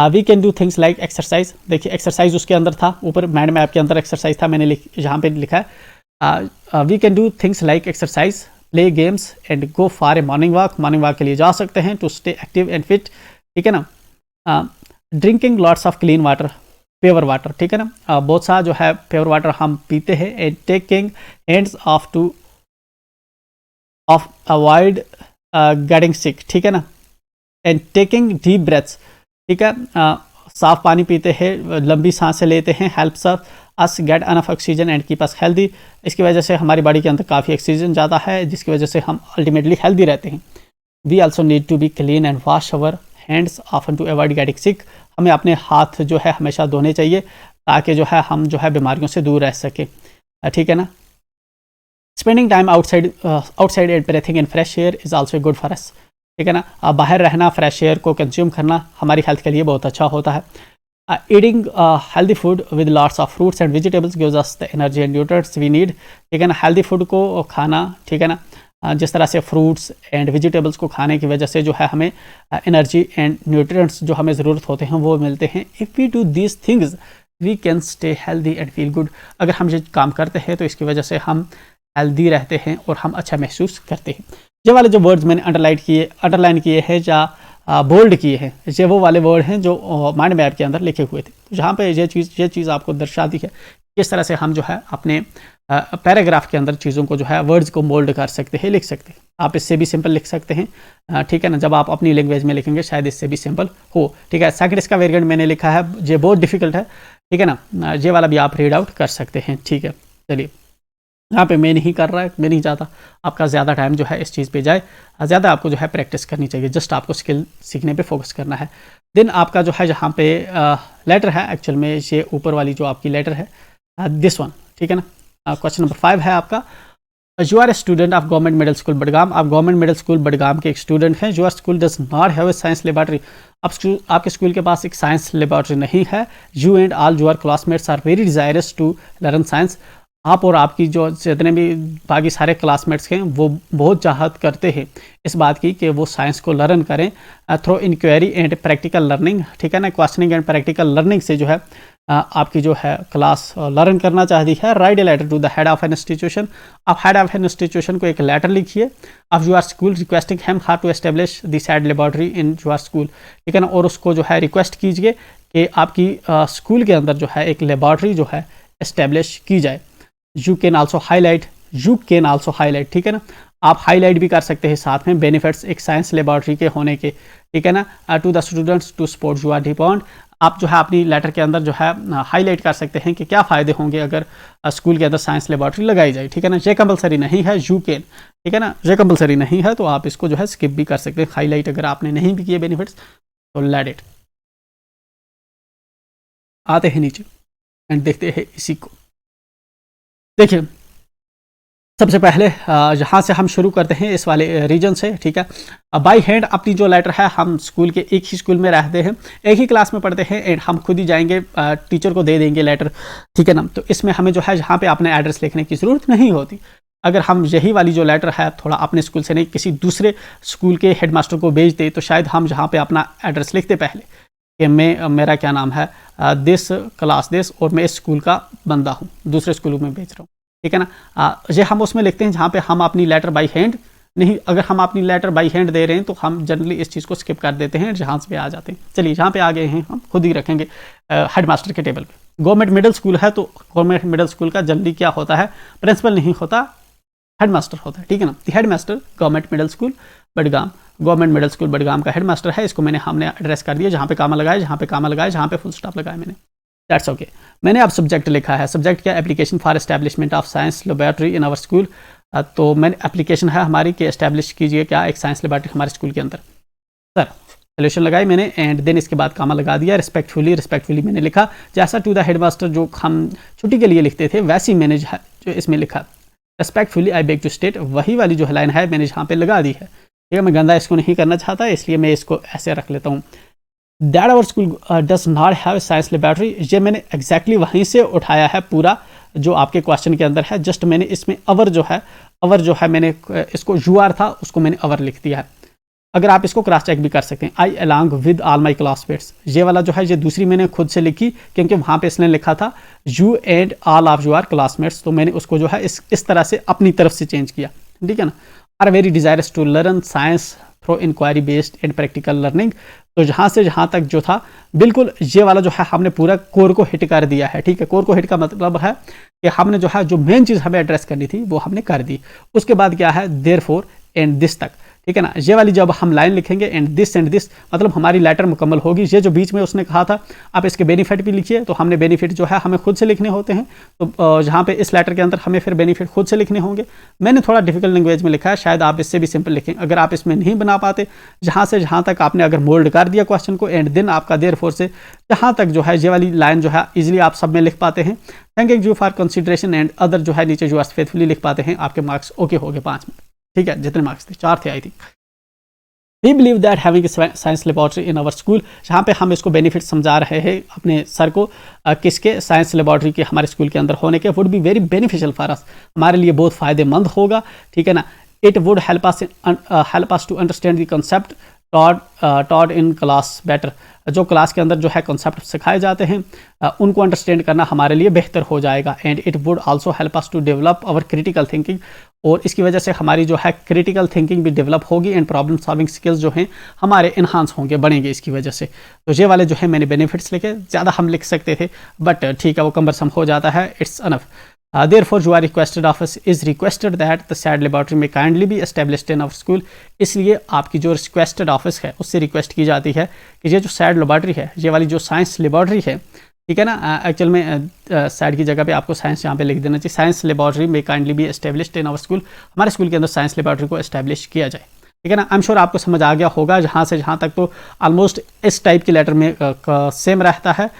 We can do things like exercise. देखिए एक्सरसाइज उसके अंदर था, ऊपर माइंड मैप के अंदर एक्सरसाइज था, मैंने यहाँ पे लिखा है we can do things like exercise, play games and go for a morning walk. Morning walk के लिए जा सकते हैं to stay active and fit, ठीक है ना। Drinking lots of clean water, pure water, ठीक है ना। बहुत सा जो है प्योर वाटर हम पीते हैं। And taking hands of two of avoid getting सिक, ठीक है ना। एंड टेकिंग डीप ब्रेथ्स, ठीक है, साफ पानी पीते हैं, लंबी सांसें लेते हैं, helps us gate enough oxygen and keep us healthy. इसकी वजह से हमारी बॉडी के अंदर काफ़ी ऑक्सीजन जाता है, जिसकी वजह से हम अल्टीमेटली हेल्दी रहते हैं। We also need to be clean and wash our hands often to avoid getting sick. हमें अपने हाथ जो है हमेशा धोने चाहिए ताकि जो है हम जो है बीमारियों से दूर रह सकें, ठीक है ना। Spending time outside and breathing in fresh air is also good for us, ठीक है ना। बाहर रहना, फ्रेश एयर को कंज्यूम करना हमारी हेल्थ के लिए बहुत अच्छा होता है। Eating healthy food with lots of fruits and vegetables gives us the energy and nutrients we need, ठीक है ना। हेल्दी फूड को खाना, ठीक है ना, जिस तरह से फ्रूट्स एंड वेजिटेबल्स को खाने की वजह से जो है हमें एनर्जी एंड न्यूट्रिएंट्स जो हमें ज़रूरत होते हैं वो मिलते हैं। If we do these things we can stay healthy and feel good. अगर हम ये काम करते हैं तो इसकी वजह से हम हेल्दी रहते हैं और हम अच्छा महसूस करते हैं। ये वाले जो वर्ड्स मैंने अंडरलाइन किए हैं या बोल्ड किए हैं, ये वो वाले वर्ड हैं जो माइंड मैप के अंदर लिखे हुए थे। तो जहाँ पे ये चीज़ आपको दर्शाती है किस तरह से हम जो है अपने पैराग्राफ के अंदर चीज़ों को जो है वर्ड्स को मोल्ड कर सकते हैं, लिख सकते हैं। आप इससे भी सिंपल लिख सकते हैं, ठीक है ना। जब आप अपनी लैंग्वेज में लिखेंगे शायद इससे भी सिंपल हो, ठीक है। सेकंड इसका वेरिएंट मैंने लिखा है, ये बहुत डिफिकल्ट है, ठीक है ना। ये वाला भी आप रीड आउट कर सकते हैं, ठीक है। चलिए यहाँ पे मैं नहीं कर रहा है, मैं नहीं चाहता आपका ज़्यादा टाइम जो है इस चीज़ पे जाए, ज़्यादा आपको जो है प्रैक्टिस करनी चाहिए, जस्ट आपको स्किल सीखने पे फोकस करना है। देन आपका जो है यहाँ पे लेटर है, एक्चुअल में ये ऊपर वाली जो आपकी लेटर है दिस वन, ठीक है ना। क्वेश्चन नंबर 5 है आपका, you are a student of government middle school Budgam. आप गवर्नमेंट मिडिल स्कूल बडगाम के एक स्टूडेंट हैं। Your school does not have a science laboratory. आपके स्कूल के पास एक साइंस लेबॉर्ट्री नहीं है। You and all your classmates are very desirous to learn science. आप और आपकी जो जितने भी बाकी सारे क्लासमेट्स हैं वो बहुत चाहत करते हैं इस बात की कि वो साइंस को लर्न करें through inquiry and practical learning, ठीक है ना। क्वेश्चनिंग एंड प्रैक्टिकल लर्निंग से जो है आपकी जो है क्लास लर्न करना चाहती है। Write a letter to the head of an institution. आप हेड ऑफ एन इंस्टीट्यूशन को एक लेटर लिखिए of your school requesting him how to establish the said laboratory in your school, ठीक है ना। और उसको जो है रिक्वेस्ट कीजिए कि आपकी स्कूल के अंदर जो है एक लेबॉर्ट्री जो है एस्टेब्लिश की जाए। यू कैन आल्सो हाईलाइट, ठीक है ना। आप हाईलाइट भी कर सकते हैं साथ में बेनिफिट्स एक साइंस लेबॉर्ट्री के होने के, ठीक है ना। To the students to support your demand. आप जो है अपनी लेटर के अंदर जो है हाईलाइट कर सकते हैं कि क्या फ़ायदे होंगे अगर स्कूल के अंदर साइंस लेबॉर्ट्री लगाई जाए, ठीक है ना। ये कंपलसरी नहीं है, यू कैन, ठीक है ना। ये कंपलसरी नहीं है तो आप इसको जो है स्किप भी कर सकते हैं। हाईलाइट अगर आपने नहीं भी किए बेनिफिट्स तो लेट इट। आते हैं नीचे एंड देखते हैं इसी को। देखिए सबसे पहले यहाँ से हम शुरू करते हैं इस वाले रीजन से, ठीक है। बाई हैंड अपनी जो लेटर है, हम स्कूल के एक ही स्कूल में रहते हैं, एक ही क्लास में पढ़ते हैं एंड हम खुद ही जाएंगे टीचर को दे देंगे लेटर, ठीक है ना। तो इसमें हमें जो है यहाँ पे अपने एड्रेस लिखने की ज़रूरत नहीं होती। अगर हम यही वाली जो लेटर है थोड़ा अपने स्कूल से नहीं किसी दूसरे स्कूल के हेडमास्टर को भेज दे तो शायद हम जहाँ पे अपना एड्रेस लिखते पहले कि मेरा क्या नाम है दिस क्लास दिस और मैं इस स्कूल का बंदा हूँ, दूसरे स्कूल में भेज रहा हूँ, ठीक है ना। ये हम उसमें लिखते हैं जहाँ पे हम अपनी लेटर बाई हैंड नहीं, अगर हम अपनी लेटर बाई हैंड दे रहे हैं तो हम जनरली इस चीज़ को स्किप कर देते हैं, जहाँ पे आ जाते हैं। चलिए जहाँ पे आ गए हैं हम खुद ही रखेंगे हेडमास्टर के टेबल पे। गवर्नमेंट मिडिल स्कूल है तो गवर्नमेंट मिडिल स्कूल का जनरली क्या होता है, प्रिंसिपल नहीं होता, हेडमास्टर होता है, ठीक है ना। Headmaster government middle school Budgam, government middle school Budgam का हेडमास्टर है। इसको हमने एड्रेस कर दिया, जहाँ पे कामा लगाया, जहाँ पे कामा लगाया, जहाँ पे फुल स्टॉप लगाया मैंने, दैट्स ओके। मैंने अब सब्जेक्ट लिखा है, सब्जेक्ट क्या, application for establishment of science laboratory in our school. तो मैंने एप्लीकेशन है हमारी कि एस्टैब्लिश कीजिए क्या एक साइंस लेबॉर्ट्री हमारे स्कूल के अंदर। सर सोल्यूशन लगाई मैंने एंड देन इसके बाद कामा लगा दिया। रिस्पेक्टफुली मैंने लिखा, जैसा टू द हेडमास्टर जो हम छुट्टी के लिए लिखते थे वैसे ही मैंने जो इसमें लिखा respectfully I beg to state, वही वाली जो लाइन है मैंने यहाँ पे लगा दी है, ठीक है। मैं गंदा इसको नहीं करना चाहता इसलिए मैं इसको ऐसे रख लेता हूँ। That our school does not have science laboratory. ये मैंने एग्जैक्टली वहीं से उठाया है पूरा जो आपके क्वेश्चन के अंदर है, जस्ट मैंने इसमें अवर जो है मैंने इसको यूआर था उसको मैंने अवर लिख दिया है। अगर आप इसको क्रॉस चेक भी कर सकते हैं, I along with all my classmates, ये वाला जो है ये दूसरी मैंने खुद से लिखी क्योंकि वहाँ पे इसने लिखा था you and all of your classmates, तो मैंने उसको जो है इस तरह से अपनी तरफ से चेंज किया, ठीक है ना। Are very desirous to learn science through inquiry based and practical learning, तो जहाँ से जहाँ तक जो था बिल्कुल ये वाला जो है हमने पूरा कोर को हिट कर दिया है, ठीक है। कोर को हिट का मतलब है कि हमने जो है जो मेन चीज़ हमें एड्रेस करनी थी वो हमने कर दी। उसके बाद क्या है, देयरफॉर एंड दिस तक, ठीक है ना। ये वाली जब हम लाइन लिखेंगे एंड दिस मतलब हमारी लेटर मुकम्मल होगी। ये जो बीच में उसने कहा था आप इसके बेनिफिट भी लिखिए, तो हमने बेनिफिट जो है हमें खुद से लिखने होते हैं, तो जहाँ पे इस लेटर के अंदर हमें फिर बेनिफिट खुद से लिखने होंगे। मैंने थोड़ा डिफिकल्ट लैंग्वेज में लिखा है, शायद आप इससे भी सिंपल लिखें। अगर आप इसमें नहीं बना पाते, जहाँ से जहाँ तक आपने अगर मोल्ड कर दिया क्वेश्चन को एंड देन आपका देयरफॉर से जहाँ तक जो है ये वाली लाइन जो है इजीली आप सब में लिख पाते हैं। Thanking you for consideration and other जो है नीचे जो फेथफुली लिख पाते हैं, आपके मार्क्स ओके हो गए 5 में, ठीक है। जितने मार्क्स थे 4 थे I think. We believe that having a science laboratory in our school, जहाँ पे हम इसको बेनिफिट समझा रहे हैं अपने सर को, किसके, साइंस लेबॉर्ट्री के हमारे स्कूल के अंदर होने के, would be very beneficial for us, हमारे लिए बहुत फ़ायदेमंद होगा, ठीक है ना। It would help us to understand the concept taught in class better, जो क्लास के अंदर जो है कॉन्सेप्ट सिखाए जाते हैं उनको अंडरस्टैंड करना हमारे लिए बेहतर हो जाएगा। And it would also help us to develop our critical thinking, और इसकी वजह से हमारी जो है क्रिटिकल थिंकिंग भी डेवलप होगी एंड प्रॉब्लम सॉल्विंग स्किल्स जो हैं हमारे इन्हांस होंगे, बढ़ेंगे इसकी वजह से। तो ये वाले जो है मैंने बेनिफिट्स लिखे, ज़्यादा हम लिख सकते थे बट ठीक है वो कम्बरसम हो जाता है, it's enough. Therefore you are requested of us is requested that the SAD laboratory may kindly be established in our school, इसलिए आपकी जो रिक्वेस्टेड ऑफिस है उससे रिक्वेस्ट की जाती है कि ये जो SAD लेबॉर्ट्री है, ये वाली जो साइंस लेबॉर्ट्री है, ठीक है ना, एक्चुअल में SAD की जगह पे आपको साइंस यहाँ पे लिख देना चाहिए, science laboratory may kindly be established in our school, हमारे स्कूल के अंदर साइंस लेबॉर्ट्री को एस्टेब्लिश किया जाए, ठीक है ना। आई एम श्योर आपको समझ आ गया होगा, जहाँ से जहाँ तक तो ऑलमोस्ट इस टाइप की लेटर में सेम रहता है।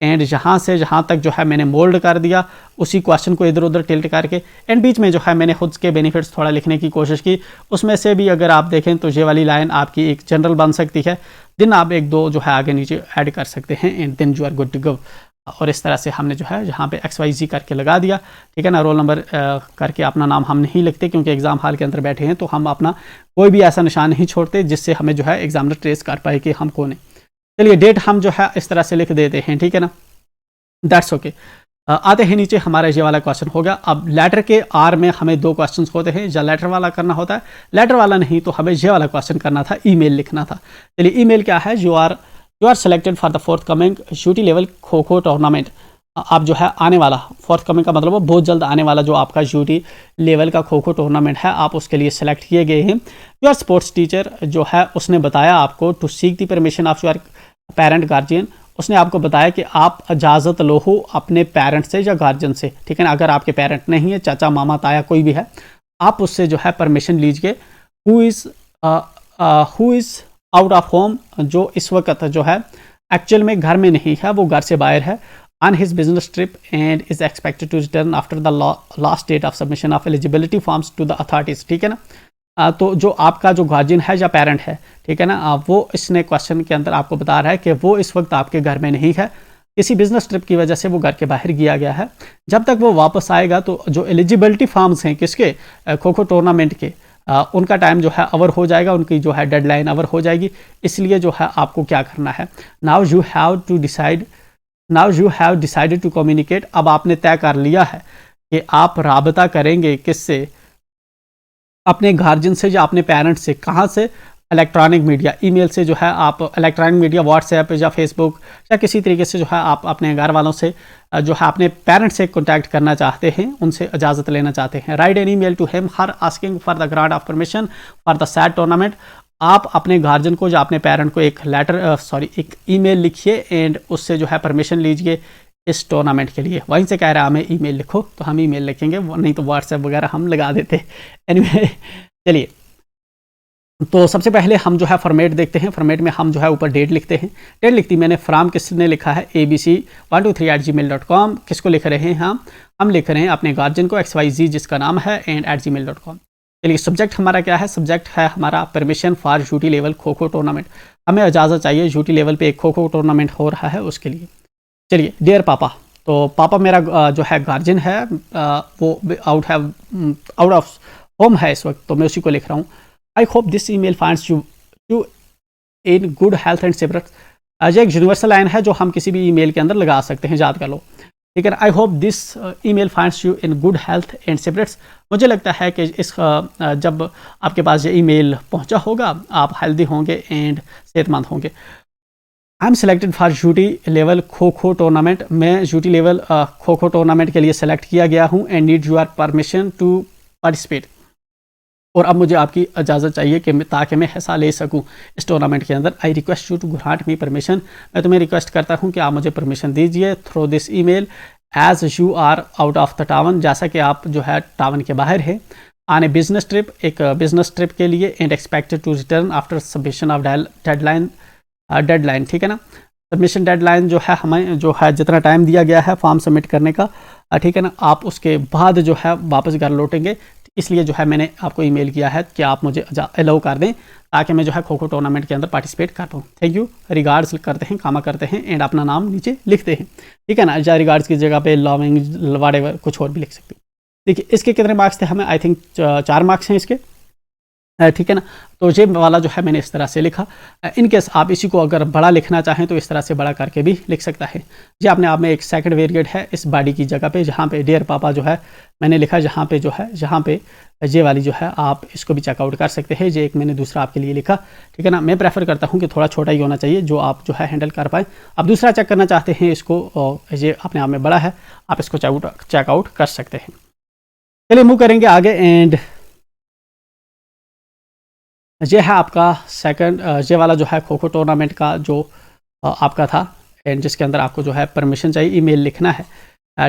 एंड जहाँ से जहाँ तक जो है मैंने मोल्ड कर दिया उसी क्वेश्चन को इधर उधर टिल्ट करके, एंड बीच में जो है मैंने खुद के बेनिफिट्स थोड़ा लिखने की कोशिश की, उसमें से भी अगर आप देखें तो ये वाली लाइन आपकी एक जनरल बन सकती है, दिन आप एक दो जो है आगे नीचे ऐड कर सकते हैं and then you are good to go. और इस तरह से हमने जो है यहाँ पे XYZ करके लगा दिया, ठीक है ना। रोल नंबर करके अपना नाम हम नहीं लिखते क्योंकि एग्ज़ाम हॉल के अंदर बैठे हैं, तो हम अपना कोई भी ऐसा निशान नहीं छोड़ते जिससे हमें जो है एग्जामिनर ट्रेस कर पाए कि हम कौन है। चलिए डेट हम जो है इस तरह से लिख देते हैं, ठीक है ना, दैट्स ओके। आते हैं नीचे, हमारा ये वाला क्वेश्चन हो गया। अब लेटर के आर में हमें 2 क्वेश्चन होते हैं, या लेटर वाला करना होता है, लेटर वाला नहीं तो हमें ये वाला क्वेश्चन करना था, ईमेल लिखना था। चलिए ईमेल क्या है, you are selected for the forthcoming UT level kho kho tournament, आप जो है आने वाला, फोर्थ कमिंग का मतलब बहुत जल्द आने वाला जो आपका यूटी लेवल का खो खो टूर्नामेंट है, आप उसके लिए सेलेक्ट किए गए हैं। योर स्पोर्ट्स टीचर जो है उसने बताया आपको to seek the permission of your parent guardian, उसने आपको बताया कि आप इजाज़त लो हो अपने पेरेंट से या गार्जियन से, ठीक है ना। अगर आपके पेरेंट नहीं है, चाचा मामा ताया कोई भी है, आप उससे जो है परमिशन लीजिए। Who is out of home, जो इस वक्त जो है एक्चुअल में घर में नहीं है, वो घर से बाहर है, on his business trip and is expected to return after the last date of submission of eligibility forms to the authorities, ठीक है ना। तो जो आपका जो गार्जियन है या पेरेंट है, ठीक है ना, वो इसने क्वेश्चन के अंदर आपको बता रहा है कि वो इस वक्त आपके घर में नहीं है, किसी बिजनेस ट्रिप की वजह से वो घर के बाहर गया गया है। जब तक वो वापस आएगा तो जो एलिजिबिलिटी फॉर्म्स हैं किसके, खो खो टूर्नामेंट के, उनका टाइम जो है अवर हो जाएगा, उनकी जो है डेडलाइन अवर हो जाएगी। इसलिए जो है आपको क्या करना है, now you have decided to communicate, अब आपने तय कर लिया है कि आप राबता करेंगे किससे, अपने गार्जियन से या अपने पेरेंट्स से। कहाँ से, इलेक्ट्रॉनिक मीडिया, ईमेल से जो है आप इलेक्ट्रॉनिक मीडिया, व्हाट्सएप या फेसबुक या किसी तरीके से जो है आप अपने घर वालों से जो है अपने पेरेंट्स से कांटेक्ट करना चाहते हैं, उनसे इजाज़त लेना चाहते हैं। Write an email to him her asking for the grant of permission for the said tournament, आप अपने गार्जियन को या अपने पेरेंट को एक ईमेल लिखिए एंड उससे जो है परमिशन लीजिए इस टूर्नामेंट के लिए। वहीं से कह रहा है हमें ईमेल लिखो, तो हम ईमेल लिखेंगे, नहीं तो व्हाट्सएप वगैरह हम लगा देते। एनीवे चलिए, तो सबसे पहले हम जो है फॉर्मेट देखते हैं। फॉर्मेट में हम जो है ऊपर डेट लिखते हैं। डेट लिखती मैंने, फ्राम किसने लिखा है, abc123@gmail.com, किसको लिख रहे हैं हम लिख रहे हैं अपने गार्जियन को, XYZ जिसका नाम है, एंड @gmail.com। चलिए सब्जेक्ट हमारा क्या है, सब्जेक्ट है हमारा permission for UT level kho kho tournament, हमें इजाज़त चाहिए यूटी लेवल पे एक खो खो टूर्नामेंट हो रहा है उसके लिए। चलिए डियर पापा, तो पापा मेरा जो है गार्जियन है, वो आउट ऑफ होम है इस वक्त, तो मैं उसी को लिख रहा हूँ। I hope this email finds you you in good health and spirits. ये एक यूनिवर्सल लाइन है जो हम किसी भी ईमेल के अंदर लगा सकते हैं, याद कर लो, ठीक है। I hope this email finds you in good health and spirits. मुझे लगता है कि इस जब आपके पास ये ईमेल पहुंचा होगा आप हेल्दी होंगे एंड सेहतमंद होंगे। I am selected for UT level kho kho tournament. मैं UT level kho kho tournament के लिए सेलेक्ट किया गया हूँ and need your permission to participate. और अब मुझे आपकी इजाज़त चाहिए कि ताकि मैं हिस्सा ले सकूं इस टूर्नामेंट के अंदर। I request you to grant me permission. मैं तुम्हें रिक्वेस्ट करता हूं कि आप मुझे परमिशन दीजिए through this email as you are out of the town, जैसा कि आप जो है टाउन के बाहर है, ऑन ए बिजनेस ट्रिप, एक बिजनेस ट्रिप के लिए, and expected to return after submission of deadline, ठीक है ना। सबमिशन डेडलाइन जो है हमें जो है जितना टाइम दिया गया है फॉर्म सबमिट करने का, ठीक है ना, आप उसके बाद जो है वापस घर लौटेंगे। इसलिए जो है मैंने आपको ईमेल किया है कि आप मुझे अलाउ कर दें ताकि मैं जो है खो खो टूर्नामेंट के अंदर पार्टिसिपेट कर पाऊँ। थैंक यू, रिगार्ड्स करते हैं, कामा करते हैं एंड अपना नाम नीचे लिखते हैं, ठीक है ना। या रिगार्ड्स की जगह पे लविंग व्हाटएवर कुछ और भी लिख सकते हैं। देखिए इसके कितने मार्क्स थे हमें, आई थिंक 4 मार्क्स हैं इसके, ठीक है ना। तो ये वाला जो है मैंने इस तरह से लिखा। इन केस आप इसी को अगर बड़ा लिखना चाहें तो इस तरह से बड़ा करके भी लिख सकता है। ये अपने आप में एक सेकंड वेरिएंट है इस बॉडी की जगह पे, जहाँ पे डियर पापा जो है मैंने लिखा, जहाँ पे जो है जहाँ पे ये वाली जो है आप इसको भी चेकआउट कर सकते हैं। ये एक मैंने दूसरा आपके लिए लिखा, ठीक है ना। मैं प्रेफर करता हूँ कि थोड़ा छोटा ही होना चाहिए जो आप जो है हैंडल कर पाए। आप दूसरा चेक करना चाहते हैं इसको, ये अपने आप में बड़ा है, आप इसको चेकआउट कर सकते हैं। चलिए मूव करेंगे आगे एंड ये है आपका सेकंड, ये वाला जो है खो खो टूर्नामेंट का जो आपका था एंड जिसके अंदर आपको जो है परमिशन चाहिए, ईमेल लिखना है,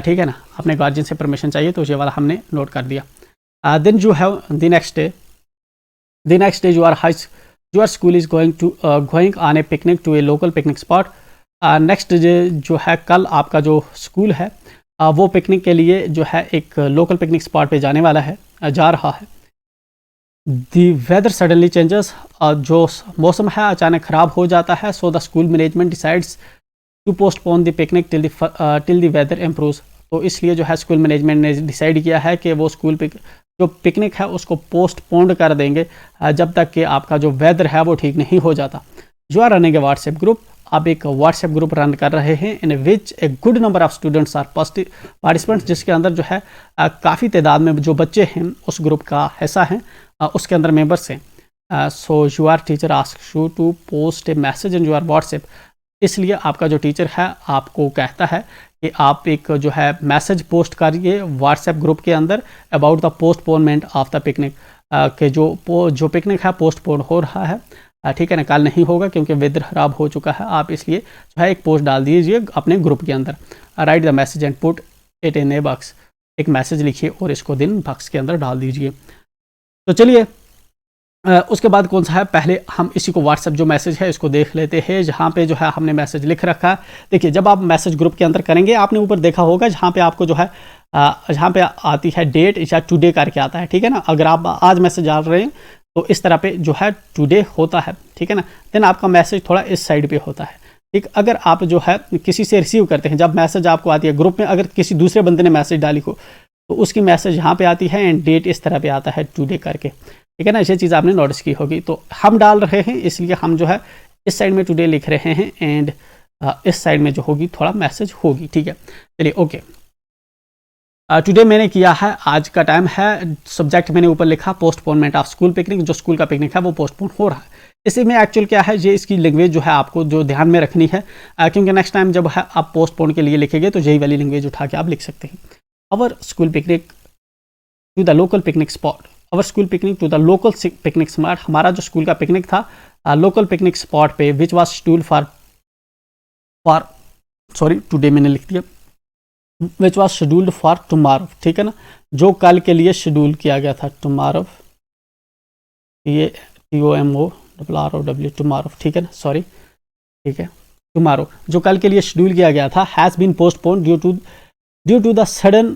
ठीक है ना। अपने गार्जियन से परमिशन चाहिए, तो ये वाला हमने नोट कर दिया। Then you have the next day your school is going on a picnic to a local picnic spot. Next day जो है कल आपका जो स्कूल है वो पिकनिक के लिए जो है एक लोकल पिकनिक स्पॉट पे जाने वाला है, जा रहा है। दी वेदर सडनली चेंजेस, जो मौसम है अचानक ख़राब हो जाता है। So the school management decides to postpone the picnic till the weather improves. तो इसलिए जो है स्कूल मैनेजमेंट ने डिसाइड किया है कि वो जो पिकनिक है उसको पोस्टपोन कर देंगे जब तक कि आपका जो वेदर है वो ठीक नहीं हो जाता। You are running a WhatsApp group, आप एक व्हाट्सएप ग्रुप रन कर रहे हैं in which a good number of students are participants, जिसके अंदर जो है काफ़ी तादाद में जो बच्चे हैं उस ग्रुप का हिस्सा हैं, उसके अंदर मेंबर्स हैं। So your teacher ask you to post a message in your WhatsApp. इसलिए आपका जो टीचर है आपको कहता है कि आप एक जो है मैसेज पोस्ट करिए व्हाट्सएप ग्रुप के अंदर about the postponement of the picnic, कि जो पिकनिक है पोस्टपोन हो रहा है, ठीक है ना, कल नहीं होगा क्योंकि वेदर ख़राब हो चुका है। आप इसलिए जो है एक पोस्ट डाल दीजिए अपने ग्रुप के अंदर। Right the message and put it in a box, एक मैसेज लिखिए और इसको दिन बॉक्स के अंदर डाल दीजिए। तो चलिए उसके बाद कौन सा है, पहले हम इसी को व्हाट्सएप जो मैसेज है इसको देख लेते हैं, जहाँ पे जो है हमने मैसेज लिख रखा है। देखिए जब आप मैसेज ग्रुप के अंदर करेंगे आपने ऊपर देखा होगा जहाँ पे आपको जो है जहाँ पे आती है डेट या टुडे करके आता है, ठीक है ना। अगर आप आज मैसेज डाल रहे हैं तो इस तरह पे जो है टुडे होता है, ठीक है ना। देन आपका मैसेज थोड़ा इस साइड पे होता है, ठीक। अगर आप जो है किसी से रिसीव करते हैं, जब मैसेज आपको आती है ग्रुप में, अगर किसी दूसरे बंदे ने मैसेज डाली हो तो उसकी मैसेज यहाँ पे आती है एंड डेट इस तरह पे आता है टुडे करके, ठीक है ना। ये चीज़ आपने नोटिस की होगी। तो हम डाल रहे हैं इसलिए हम जो है इस साइड में टुडे लिख रहे हैं एंड इस साइड में जो होगी थोड़ा मैसेज होगी, ठीक है। चलिए ओके, टुडे मैंने किया है, आज का टाइम है। सब्जेक्ट मैंने ऊपर लिखा पोस्टपोनमेंट ऑफ स्कूल पिकनिक, जो स्कूल का पिकनिक है वो पोस्टपोन हो रहा है। इसी में एक्चुअल क्या है, ये इसकी लैंग्वेज जो है आपको जो ध्यान में रखनी है, क्योंकि नेक्स्ट टाइम जब है आप पोस्टपोन के लिए लिखेंगे तो यही वाली लैंग्वेज उठा के आप लिख सकते हैं। Our school picnic to the local picnic spot, our school picnic to the local picnic spot, हमारा जो स्कूल का पिकनिक था लोकल पिकनिक स्पॉट पे, which was scheduled for sorry today मैंने लिख दिया, which was scheduled for tomorrow, ठीक है ना, जो कल के लिए शेड्यूल किया गया था। टुमारो, ये TOMORROW टुमारो, ठीक है ना, सॉरी, ठीक है, टुमारो जो कल के लिए शेड्यूल किया गया था has been postpone due to the sudden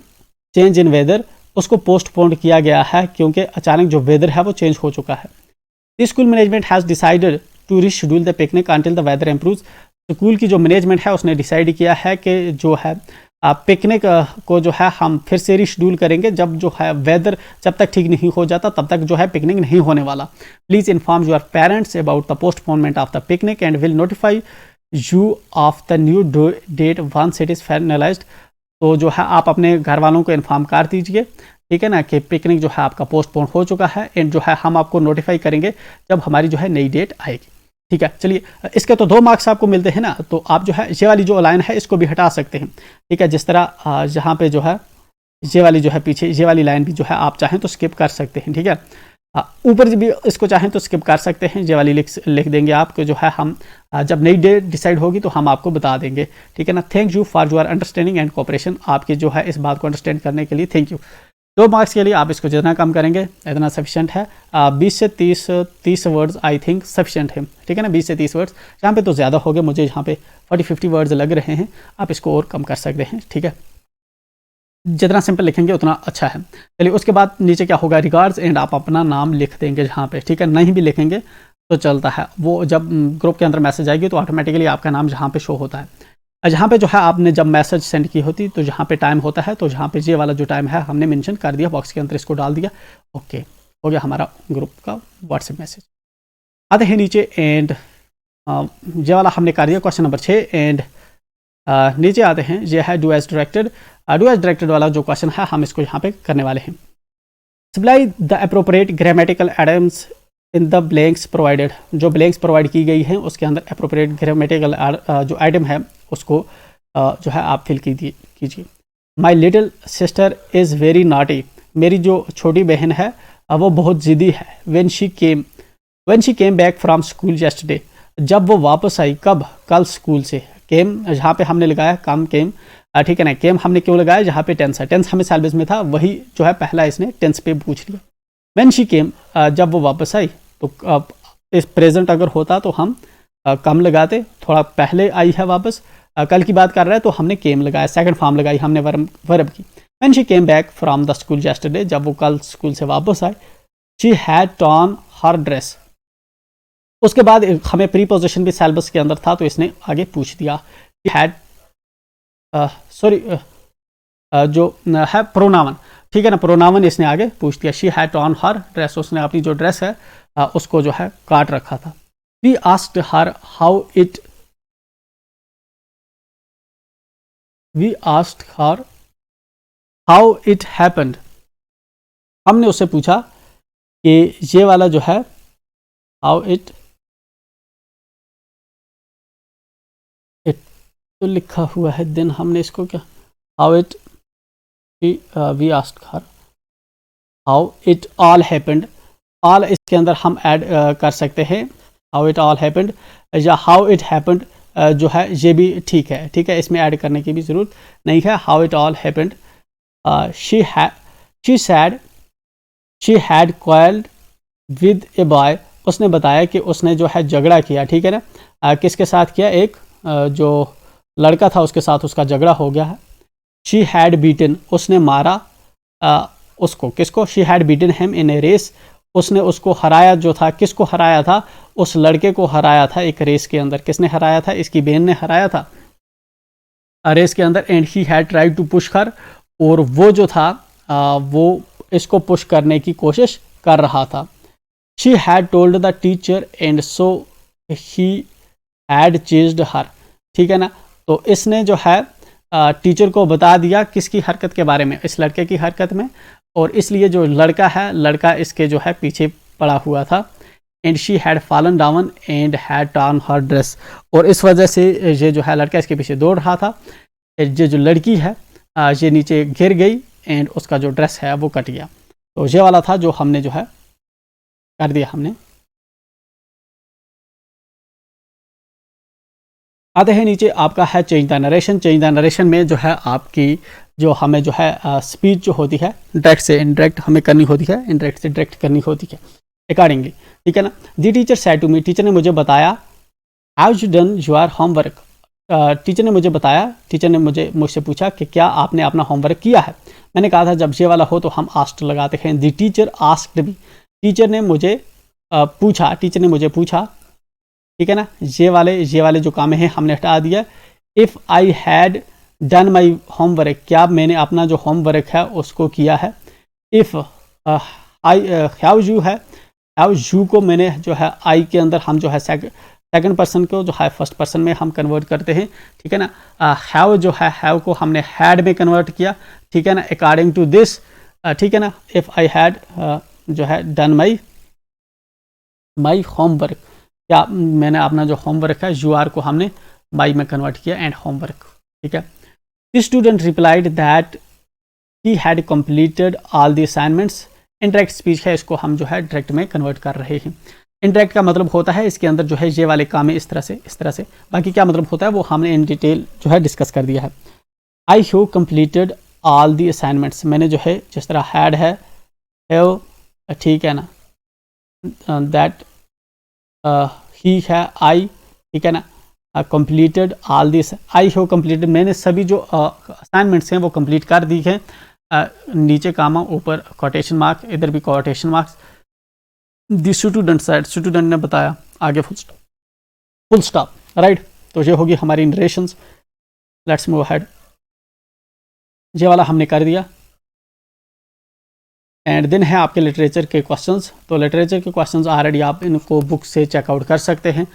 change in weather, उसको पोस्टपोन किया गया है क्योंकि अचानक जो वेदर है वो चेंज हो चुका है। The school management has decided to reschedule the picnic until the weather improves, school की जो मैनेजमेंट है उसने डिसाइड किया है कि जो है पिकनिक को जो है हम फिर से रिशेड्यूल करेंगे जब जो है वेदर जब तक ठीक नहीं हो जाता तब तक जो है पिकनिक नहीं होने वाला। Please inform your parents about the postponement of the picnic and will notify you of the new date once it is finalised. तो जो है आप अपने घर वालों को इन्फॉर्म कर दीजिए, ठीक है ना, कि पिकनिक जो है आपका पोस्टपोन हो चुका है एंड जो है हम आपको नोटिफाई करेंगे जब हमारी जो है नई डेट आएगी। ठीक है, चलिए इसके तो 2 मार्क्स आपको मिलते हैं ना, तो आप जो है ये वाली जो लाइन है इसको भी हटा सकते हैं। ठीक है, जिस तरह यहाँ पे जो है ये वाली जो है पीछे ये वाली लाइन भी जो है आप चाहें तो स्किप कर सकते हैं। ठीक है, ऊपर भी इसको चाहें तो स्किप कर सकते हैं, ये वाली लिख देंगे आपको जो है हम जब नई डेट डिसाइड होगी तो हम आपको बता देंगे। ठीक है ना, thank you for your understanding and cooperation. आपकी जो है इस बात को अंडरस्टैंड करने के लिए थैंक यू। 2 मार्क्स के लिए आप इसको जितना कम करेंगे इतना सफिशेंट है। 20 से 30 वर्ड्स आई थिंक सफिशेंट है। ठीक है ना, 20 से 30 वर्ड्स, यहाँ पे तो ज़्यादा हो गए, मुझे यहाँ पे 40-50 वर्ड्स लग रहे हैं, आप इसको और कम कर सकते हैं। ठीक है, जितना सिंपल लिखेंगे उतना अच्छा है। चलिए उसके बाद नीचे क्या होगा, रिगार्ड्स एंड आप अपना नाम लिख देंगे जहाँ पे। ठीक है, नहीं भी लिखेंगे तो चलता है, वो जब ग्रुप के अंदर मैसेज आएगी तो ऑटोमेटिकली आपका नाम जहाँ पे शो होता है। जहाँ पे जो है आपने जब मैसेज सेंड की होती तो जहाँ पे टाइम होता है तो जहाँ पे ये वाला जो टाइम है हमने मेंशन कर दिया बॉक्स के अंदर, इसको डाल दिया। ओके, हो गया हमारा ग्रुप का व्हाट्सएप मैसेज। आते हैं नीचे एंड ये वाला हमने कर दिया क्वेश्चन नंबर 6 एंड नीचे आते हैं, ये है do as directed. Do as directed वाला जो क्वेश्चन है हम इसको यहाँ पे करने वाले हैं। Supply the appropriate grammatical items in the blanks provided. जो ब्लैंक्स प्रोवाइड की गई हैं उसके अंदर अप्रोप्रिएट ग्रामेटिकल जो आइटम है उसको जो है आप फिल कीजिए। My little sister is very naughty. मेरी जो छोटी बहन है वो बहुत ज़िद्दी है। When she came back from school yesterday. जब वो वापस आई, कब, कल स्कूल से। केम जहाँ पे हमने लगाया कम केम, ठीक है ना, केम हमने क्यों लगाया, जहाँ पे टेंस है, टेंस हमें सेल्बिस में था, वही जो है पहला इसने टेंस पे पूछ लिया। व्हेन शी केम, जब वो वापस आई, तो इस प्रेजेंट अगर होता तो हम कम लगाते, थोड़ा पहले आई है वापस, कल की बात कर रहा है तो हमने केम लगाया, सेकंड फॉर्म लगाई हमने वर्ब की। When she came back from the school yesterday, जब वो कल स्कूल से वापस आए। She had torn her dress. उसके बाद हमें प्रीपोजिशन भी सेल्बस के अंदर था तो इसने आगे पूछ दिया। शी हैड जो है प्रोनावन, ठीक है ना, प्रोनावन इसने आगे पूछ दिया। She had torn her dress, उसने अपनी जो ड्रेस है उसको जो है काट रखा था। We asked her how it happened. हमने उससे पूछा कि ये वाला जो है हाउ इट तो लिखा हुआ है, देन हमने इसको क्या, how it, we asked her how it all happened. All इसके अंदर हम ऐड कर सकते हैं, हाउ इट ऑल हैपेंड या हाउ इट हैपेंड जो है ये भी ठीक है। ठीक है, इसमें ऐड करने की भी ज़रूरत नहीं है। How it all happened. She had quarrelled with a boy. उसने बताया कि उसने जो है झगड़ा किया, ठीक है ना, किसके साथ किया, एक जो लड़का था उसके साथ उसका झगड़ा हो गया है। शी हैड बीटन, उसने मारा उसको, किसको, she had beaten him in a race. उसने उसको हराया जो था, किसको हराया था, उस लड़के को हराया था एक रेस के अंदर। किसने हराया था, इसकी बहन ने हराया था रेस के अंदर। And he had tried to push her, और वो जो था वो इसको पुश करने की कोशिश कर रहा था। She had told the teacher and so he had chased her, ठीक है ना, तो इसने जो है टीचर को बता दिया किसकी हरकत के बारे में, इस लड़के की हरकत में, और इसलिए जो लड़का है, लड़का इसके जो है पीछे पड़ा हुआ था। And she had fallen down and had torn her dress, और इस वजह से ये जो है लड़का इसके पीछे दौड़ रहा था, ये जो लड़की है ये नीचे गिर गई एंड उसका जो ड्रेस है वो कट गया। तो ये वाला था जो हमने जो है कर दिया हमने। आते हैं नीचे, आपका है change the narration. Change the narration में जो है आपकी जो हमें जो है स्पीच जो होती है डायरेक्ट से इनडायरेक्ट हमें करनी होती है, इनडायरेक्ट से डायरेक्ट करनी होती है अकॉर्डिंगली, ठीक है ना। The teacher said to me, teacher ने मुझे बताया, have you done your homework. Teacher ने मुझे बताया, टीचर ने मुझसे पूछा कि क्या आपने अपना होमवर्क किया है। मैंने कहा था जब ये वाला हो तो हम आस्क्ड लगाते हैं। दी टीचर आस्क्ड मी, टीचर ने मुझे पूछा, टीचर ने मुझे पूछा, ठीक है ना। ये वाले जो काम है हमने हटा दिया। If I had done my homework, क्या मैंने अपना जो होमवर्क है उसको किया है। इफ़ आई हैव यू है, हैव यू को मैंने जो है आई के अंदर हम जो है सेकंड पर्सन को जो है फर्स्ट पर्सन में हम कन्वर्ट करते हैं, ठीक है ना। हैव जो है हैव को हमने हैड में कन्वर्ट किया, ठीक है ना, अकॉर्डिंग टू दिस, ठीक है ना। इफ़ आई हैड जो है डन माई होमवर्क, क्या मैंने अपना जो होमवर्क है यू आर को हमने माई में कन्वर्ट किया एंड होमवर्क, ठीक है। The student replied that he had completed all the assignments. Indirect speech है, इसको हम जो है डायरेक्ट में कन्वर्ट कर रहे हैं। इंडायरेक्ट का मतलब होता है इसके अंदर जो है ये वाले काम है इस तरह से, बाकी क्या मतलब होता है वो हमने इन डिटेल जो है डिस्कस कर दिया है। I have completed all the assignments, मैंने जो है जिस तरह हैड है हैव, ठीक है ना, दैट ही है आई, ठीक है ना, completed all this, I have completed, मैंने सभी जो असाइनमेंट्स हैं वो कंप्लीट कर दी हैं। नीचे कामा, ऊपर कोटेशन मार्क, इधर भी quotation marks. The student side, student ने बताया, आगे फुल स्टॉप, राइट। तो ये होगी हमारी नरेशंस। Let's move ahead. ये वाला हमने कर दिया। एंड देन है आपके लिटरेचर के क्वेश्चंस। तो लिटरेचर के क्वेश्चंस ऑलरेडी आप इनको बुक से चेकआउट कर सकते हैं।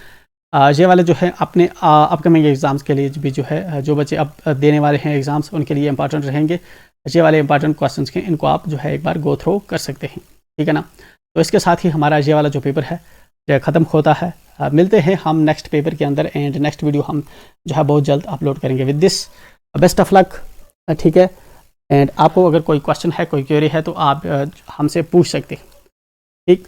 ये वाले जो है अपने अपकमिंग एग्ज़ाम्स के लिए भी जो है, जो बच्चे अब देने वाले हैं एग्ज़ाम्स, उनके लिए इंपॉर्टेंट रहेंगे। ये वाले इंपॉर्टेंट क्वेश्चंस के इनको आप जो है एक बार गो थ्रू कर सकते हैं, ठीक है ना। तो इसके साथ ही हमारा ये वाला जो पेपर है ये ख़त्म होता है। मिलते हैं हम नेक्स्ट पेपर के अंदर, एंड नेक्स्ट वीडियो हम जो है बहुत जल्द अपलोड करेंगे। With this best of luck, ठीक है। एंड आपको अगर कोई क्वेश्चन है, कोई क्वेरी है तो आप हमसे पूछ सकते हैं, ठीक।